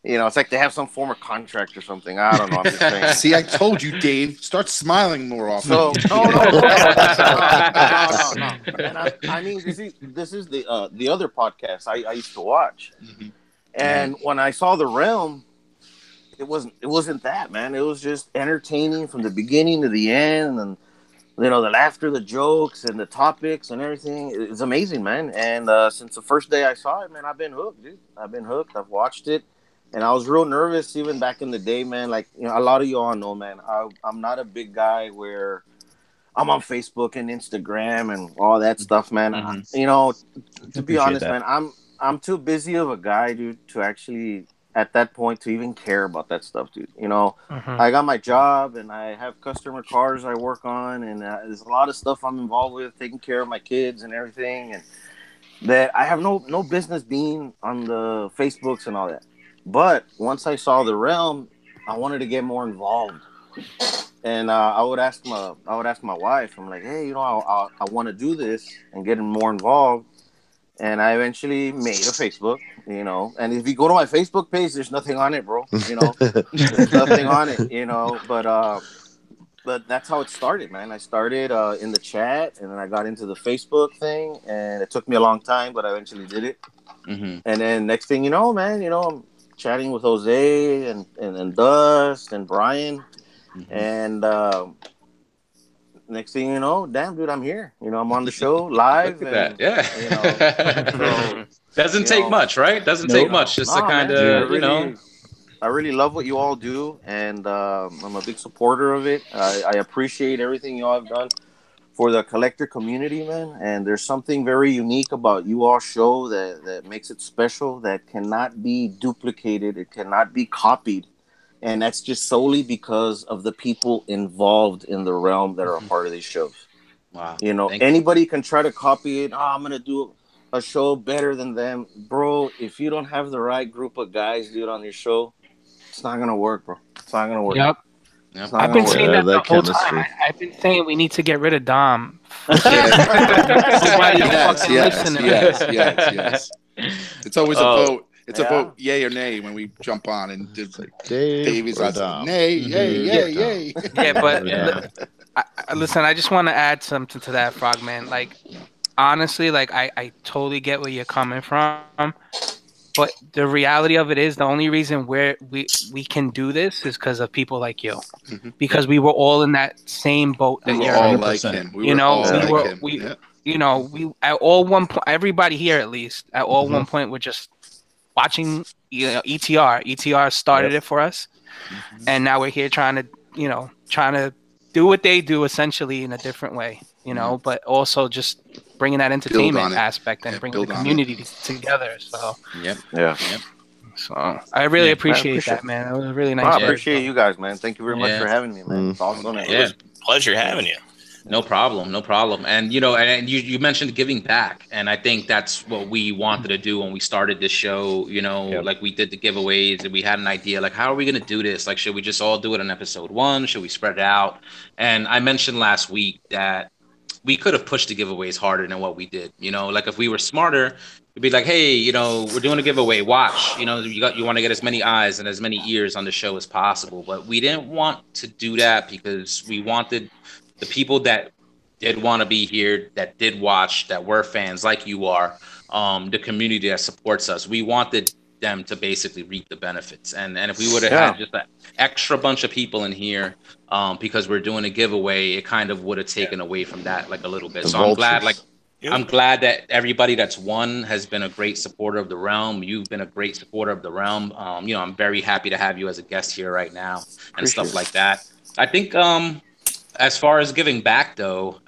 you know, it's like they have some form of contract or something. I don't know. I'm just saying. See, I told you, Dave. Start smiling more often. So no. And I mean, this is the other podcast I used to watch, and when I saw The Realm, it wasn't that, man. It was just entertaining from the beginning to the end, and you know, the laughter, the jokes, and the topics and everything. It's amazing, man. And since the first day I saw it, man, I've been hooked, dude. I've been hooked. I've watched it. And I was real nervous even back in the day, man. Like, you know, a lot of you all know, man, I'm not a big guy where I'm on Facebook and Instagram and all that stuff, man. You know, to be honest, man, I'm too busy of a guy, dude, to actually at that point to even care about that stuff, dude. You know, I got my job and I have customer cars I work on, and there's a lot of stuff I'm involved with, taking care of my kids and everything, and that I have no business being on the Facebooks and all that. But once I saw The Realm, I wanted to get more involved, and I would ask my wife. I'm like, hey, you know, I want to do this and get more involved. And I eventually made a Facebook, you know. And if you go to my Facebook page, there's nothing on it, bro. You know, there's nothing on it, you know. But that's how it started, man. I started in the chat, and then I got into the Facebook thing, and it took me a long time, but I eventually did it. And then next thing you know, man, you know, I'm chatting with Jose and Dust and Brian, and next thing you know, damn, dude, I'm here. You know, I'm on the show live. Look at that. Yeah. You know, doesn't take much, right? Doesn't take much. Just to kind of, you know. I really love what you all do, and I'm a big supporter of it. I appreciate everything you all have done for the collector community, man. And there's something very unique about you all show that makes it special, that cannot be duplicated. It cannot be copied. And that's just solely because of the people involved in the realm that are a part of these shows. Wow. You know, anybody can try to copy it. Oh, I'm going to do a show better than them. Bro, if you don't have the right group of guys, dude, on your show, it's not going to work, bro. It's not going to work. Yep. I've been saying that the whole time. I've been saying we need to get rid of Dom. Yes. It's always a vote. It's a vote, yay or nay, when we jump on, and like Dave is like, nay, yay. Yeah, but listen, I just want to add something to that, Frogman. Like, honestly, like I totally get where you're coming from. But the reality of it is, the only reason we can do this is because of people like you, because we were all in that same boat that you're in. Like him. You know, we at all one point, everybody here at least at all one point, we're just watching, you know, ETR. ETR started it for us, and now we're here trying to do what they do essentially in a different way, you know, but also just bringing that entertainment aspect and bringing the community together. So so I really appreciate that, man. It was really nice. I appreciate you guys, man. Thank you very much for having me, man. It's awesome. It was a pleasure having you. No problem. And you know, and you mentioned giving back, and I think that's what we wanted to do when we started this show. You know, like we did the giveaways, and we had an idea, like, how are we going to do this? Like, should we just all do it on episode 1? Should we spread it out? And I mentioned last week that we could have pushed the giveaways harder than what we did. You know, like if we were smarter, it'd be like, hey, you know, we're doing a giveaway. Watch, you know, you want to get as many eyes and as many ears on the show as possible. But we didn't want to do that because we wanted the people that did want to be here, that did watch, that were fans like you are, the community that supports us. We wanted them to basically reap the benefits. And if we would have had just an extra bunch of people in here, because we're doing a giveaway, it kind of would have taken away from that like a little bit. So I'm glad that everybody that's won has been a great supporter of the realm. You've been a great supporter of the realm. You know, I'm very happy to have you as a guest here right now and stuff like that. I think as far as giving back, though,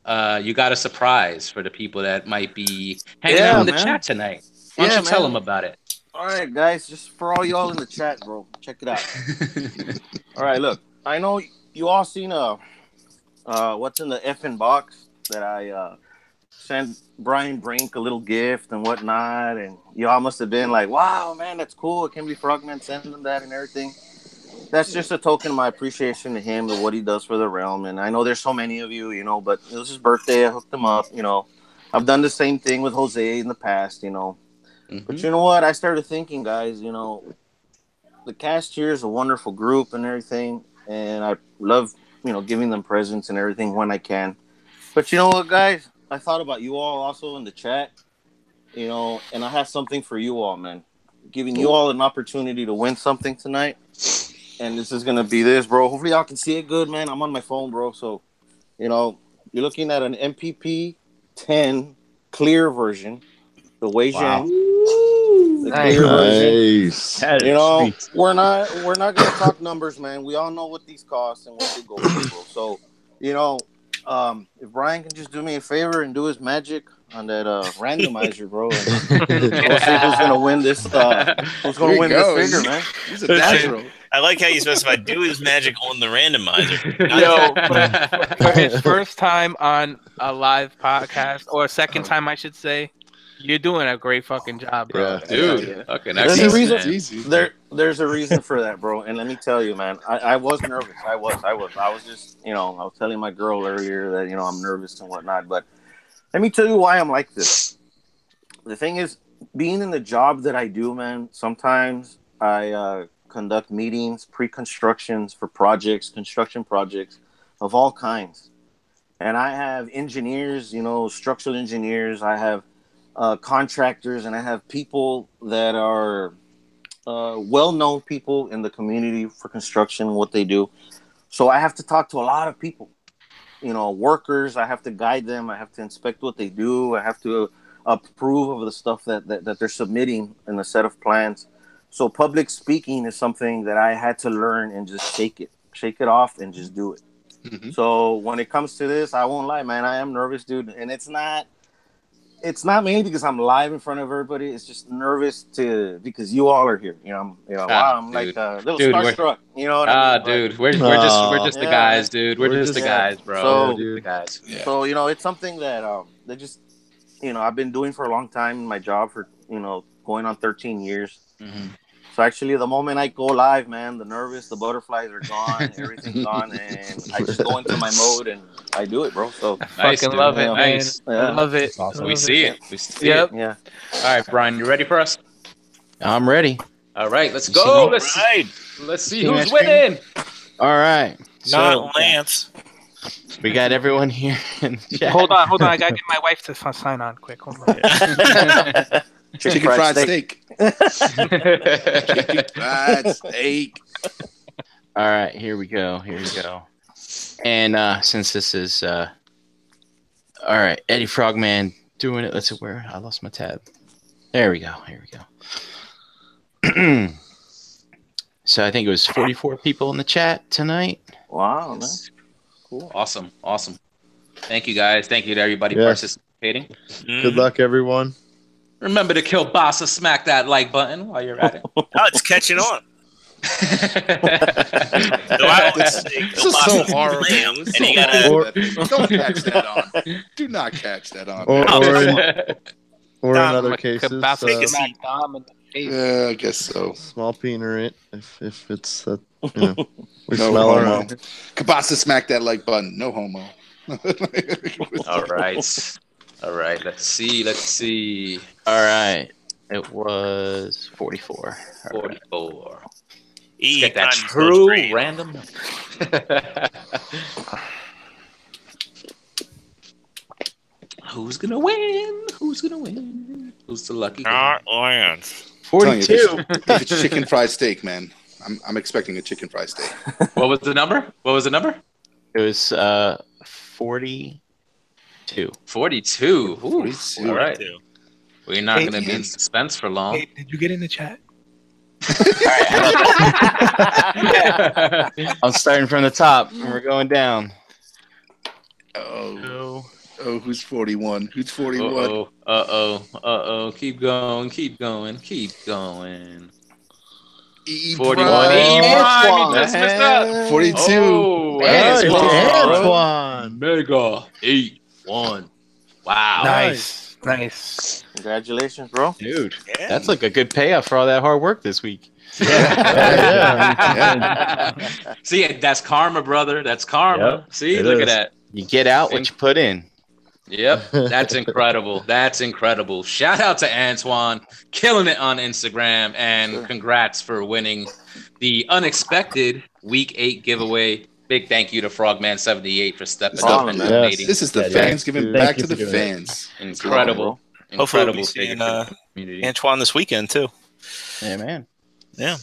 you got a surprise for the people that might be hanging out in the chat tonight. Why don't you tell them about it? All right, guys, just for all y'all in the chat, bro, check it out. All right, look, I know you all seen what's in the effing box that I sent Brian Brink a little gift and whatnot, and y'all must have been like, "Wow, man, that's cool. It can be Frogman sending him that and everything." That's just a token of my appreciation to him and what he does for the realm. And I know there's so many of you, but it was his birthday. I hooked him up. I've done the same thing with Jose in the past. But you know what? I started thinking, guys. The cast here is a wonderful group and everything, and I love giving them presents and everything when I can. But you know what, guys? I thought about you all also in the chat, and I have something for you all, man. Giving you all an opportunity to win something tonight. And this is going to be this, bro. Hopefully y'all can see it good, man. I'm on my phone, bro. So, you're looking at an MPP-10 clear version. The Wei Zhang. The clear version. We're not going to talk numbers, man. We all know what these cost and what they go for, bro. So, if Brian can just do me a favor and do his magic on that randomizer, bro, and we'll see who's gonna win this. Who's gonna win this figure, man? He's a natural. I like how you specified do his magic on the randomizer. For his first time on a live podcast, or second time, I should say, you're doing a great fucking job, bro. Yeah, dude. Fucking There's a reason. Easy. There's a reason for that, bro. And let me tell you, man, I was nervous. I was just, I was telling my girl earlier that, I'm nervous and whatnot. But let me tell you why I'm like this. The thing is, being in the job that I do, man, sometimes I conduct meetings, pre-constructions for construction projects of all kinds. And I have engineers, structural engineers. I have contractors, and I have people that are well-known people in the community for construction and what they do. So I have to talk to a lot of people, workers. I have to guide them. I have to inspect what they do. I have to approve of the stuff that they're submitting in a set of plans. So public speaking is something that I had to learn and just shake it off and just do it. Mm-hmm. So when it comes to this, I won't lie, man, I am nervous, dude. And it's not mainly because I'm live in front of everybody. It's just nervous because you all are here. I'm like a little starstruck. You know what I mean? Dude, we're just the guys, dude. We're just the guys, bro. So, we're the guys. Yeah. So it's something that just I've been doing for a long time in my job for going on 13 years. Mm-hmm. So actually, the moment I go live, man, the butterflies are gone, everything's gone, and I just go into my mode and I do it, bro. So I fucking love it, man. Yeah. I love it. Awesome. We see it. Yep. Yeah. All right, Brian, you ready for us? I'm ready. All right, let's go. Let's see who's winning. All right. Not Lance. We got everyone here. Hold on. I gotta get my wife to sign on quick. Hold on. Chicken fried steak. Chicken fried steak. All right, here we go. And since this is all right, Eddie Frogman doing it. Let's see where I lost my tab. There we go. So I think it was 44 people in the chat tonight. Wow, man. Cool. Awesome. Thank you, guys. Thank you to everybody participating. Good luck, everyone. Remember to kill Bassa, smack that like button while you're at it. Oh, it's catching on. This is so horrible. Don't catch that on. Do not catch that on. Or in other cases, yeah, I guess so. Small peener if it's we no smell homo. Kabasa smack that like button. No homo. All right. Let's see. All right. It was 44. 44. Get that true random. Who's gonna win? Who's the lucky guy? Not Lance. 42. If it's chicken fried steak, man. I'm expecting a chicken fried steak. What was the number? It was 42. 42. Ooh, 42. All right. We're not going to be in suspense for long. Hey, did you get in the chat? I'm starting from the top and we're going down. Oh, who's 41? Who's 41? Uh-oh. Keep going. 41. Antoine. That's messed up. 42. Oh, Antoine. Mega 8-1. Wow. Nice. Nice. Congratulations, bro. Dude, Yeah. that's like a good payoff for all that hard work this week. See, that's karma, brother. That's karma. Yep, See, it look at is. that. You get out what you put in. Yep, that's incredible. That's incredible. Shout out to Antoine, killing it on Instagram, and congrats for winning the unexpected Week 8 giveaway. Big thank you to Frogman78 for stepping up and Yes. donating. This is the Yeah, fans giving Thank back you to for the doing that. fans. Incredible. Hopefully we'll Incredible be figure seeing for the community. Antoine this weekend too. Yeah, man. Yeah.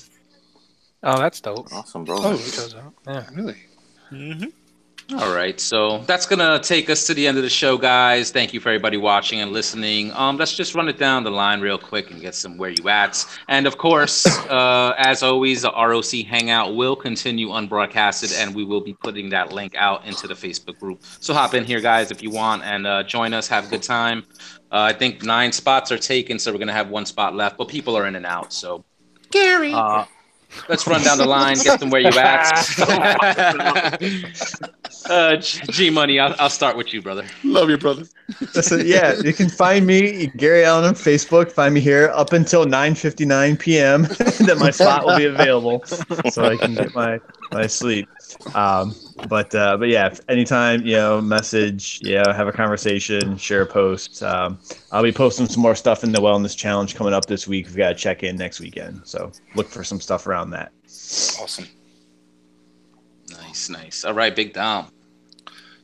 Oh, that's dope. Awesome, bro. Oh, Shows out. Yeah. really? Mm-hmm. All right, so that's gonna take us to the end of the show, guys. Thank you for everybody watching and listening. Let's just run it down the line real quick and get some where you ats. And of course, as always, the ROC Hangout will continue unbroadcasted, and we will be putting that link out into the Facebook group. So hop in here, guys, if you want, and join us. Have a good time. I think 9 spots are taken, so we're gonna have 1 spot left, but people are in and out. So Gary. Let's run down the line, get them where you at. G Money, I'll start with you, brother. Love you, brother. Listen, yeah, you can find me, Gary Allen, on Facebook. Find me here up until 9:59 p.m. That my spot will be available, so I can get my sleep. But yeah, if anytime, message, have a conversation, share a post. I'll be posting some more stuff in the wellness challenge coming up this week. We've got to check in next weekend, so look for some stuff around that. Awesome. Nice. All right, Big Dom.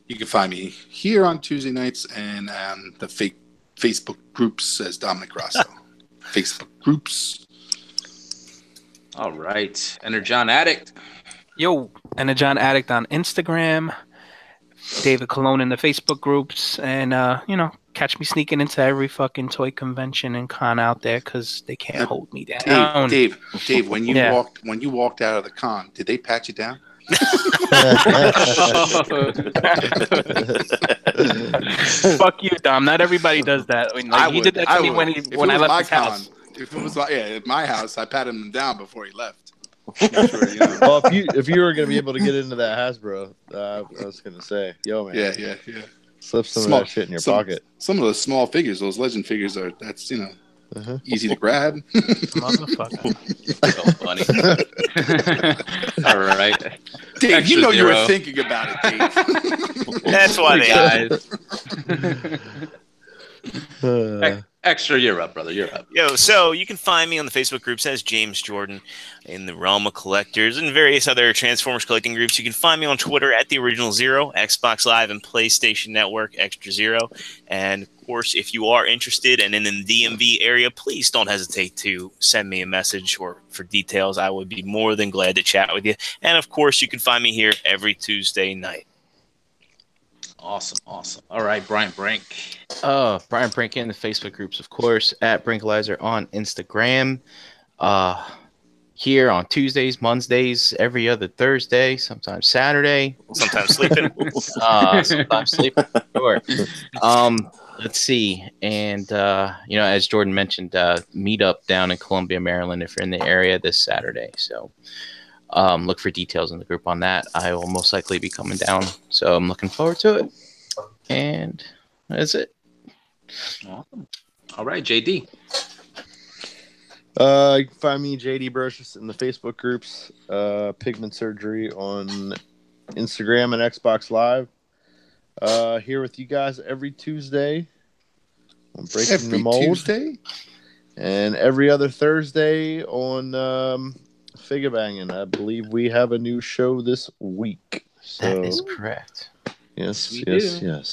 You can find me here on Tuesday nights and the Facebook groups as Dominic Rosso. Facebook groups. All right, Energon Addict. Yo, Energon Addict on Instagram. David Colon in the Facebook groups, and catch me sneaking into every fucking toy convention and con out there because they can't hold me down. Dave, when you walked out of the con, did they pat you down? Fuck you, Dom. Not everybody does that. I mean, he did that to me when I left his house. If it was at my house, I patted him down before he left. Well, if you were gonna be able to get into that Hasbro, I was gonna say, yo, man, yeah. Slip some of that shit in your pocket. Some of those small figures, those legend figures, that's easy to grab. Motherfucker. So funny. All right, Dave, Extra you zero. were thinking about it, Dave. That's why guys. Extra, you're up, brother. You're up. Yo, so you can find me on the Facebook groups as James Jordan in the Realm of Collectors and various other Transformers collecting groups. You can find me on Twitter at The Original Zero, Xbox Live and PlayStation Network Extra Zero. And of course, if you are interested and in the DMV area, please don't hesitate to send me a message or for details. I would be more than glad to chat with you. And of course, you can find me here every Tuesday night. Awesome. All right, Brian Brink. Brian Brink in the Facebook groups, of course, at Brinkalizer on Instagram. Here on Tuesdays, Mondays, every other Thursday, sometimes Saturday. Sometimes sleeping. Sometimes sleeping. Sure. Let's see. And, as Jordan mentioned, meet up down in Columbia, Maryland, if you're in the area this Saturday. So look for details in the group on that. I will most likely be coming down. So I'm looking forward to it. And that's it. Awesome. All right, JD. You can find me, JD Brocious, in the Facebook groups, Pigment Surgery on Instagram and Xbox Live. Here with you guys every Tuesday on Breaking the Mold. Tuesday? And every other Thursday on Figure Banging. I believe we have a new show this week. So, That is correct. Yes.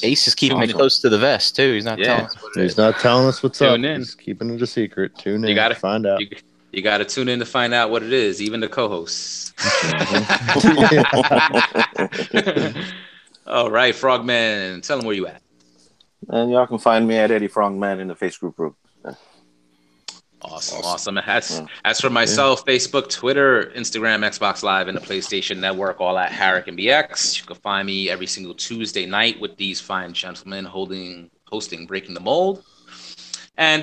Ace is keeping it close to the vest, too. He's not telling us what it is. He's not telling us what's Tune up. in. He's keeping it a secret. Tune in. You gotta find out. You got to tune in to find out what it is, even the co-hosts. All right, Frogman, tell them where you at. And y'all can find me at Eddie Frogman in the Facebook group. Awesome. As for myself, Facebook, Twitter, Instagram, Xbox Live, and the PlayStation Network, all at Harrick and BX. You can find me every single Tuesday night with these fine gentlemen hosting Breaking the Mold. And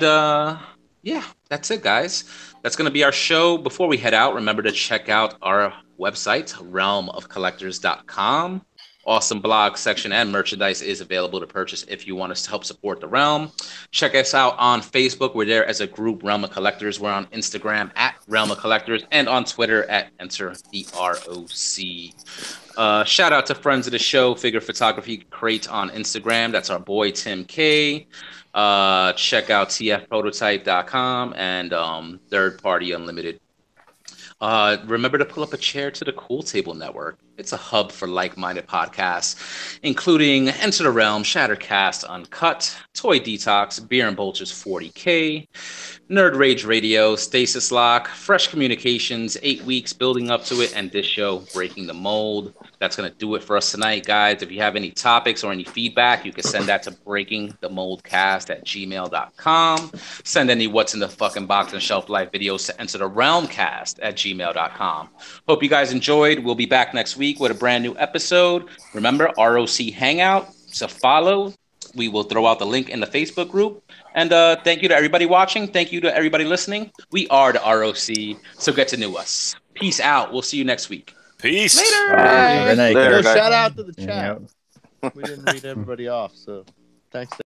that's it, guys. That's going to be our show. Before we head out, remember to check out our website, realmofcollectors.com. awesome blog section and merchandise is available to purchase if you want us to help support the Realm. Check us out on Facebook. We're there as a group, Realm of Collectors. We're on Instagram at Realm of Collectors and on Twitter at Enter the ROC. Shout out to friends of the show, Figure Photography Crate on Instagram. That's our boy Tim K. Check out tfprototype.com and Third Party Unlimited. Remember to pull up a chair to the Cool Table Network. It's a hub for like-minded podcasts, including Enter the Realm, Shattercast Uncut, Toy Detox, Beer and Bulges 40K, Nerd Rage Radio, Stasis Lock, Fresh Communications, 8 Weeks Building Up to It, and this show, Breaking the Mold. That's going to do it for us tonight, guys. If you have any topics or any feedback, you can send that to breakingthemoldcast@gmail.com. Send any What's in the Fucking Box and Shelf Life videos to entertherealmcast@gmail.com. Hope you guys enjoyed. We'll be back next week with a brand new episode. Remember, ROC Hangout. So follow. We will throw out the link in the Facebook group. And thank you to everybody watching. Thank you to everybody listening. We are the ROC, so get to know us. Peace out. We'll see you next week. Peace. Later. Good night, Yo, guys. shout out to the chat. Yeah. We didn't read everybody off, so thanks.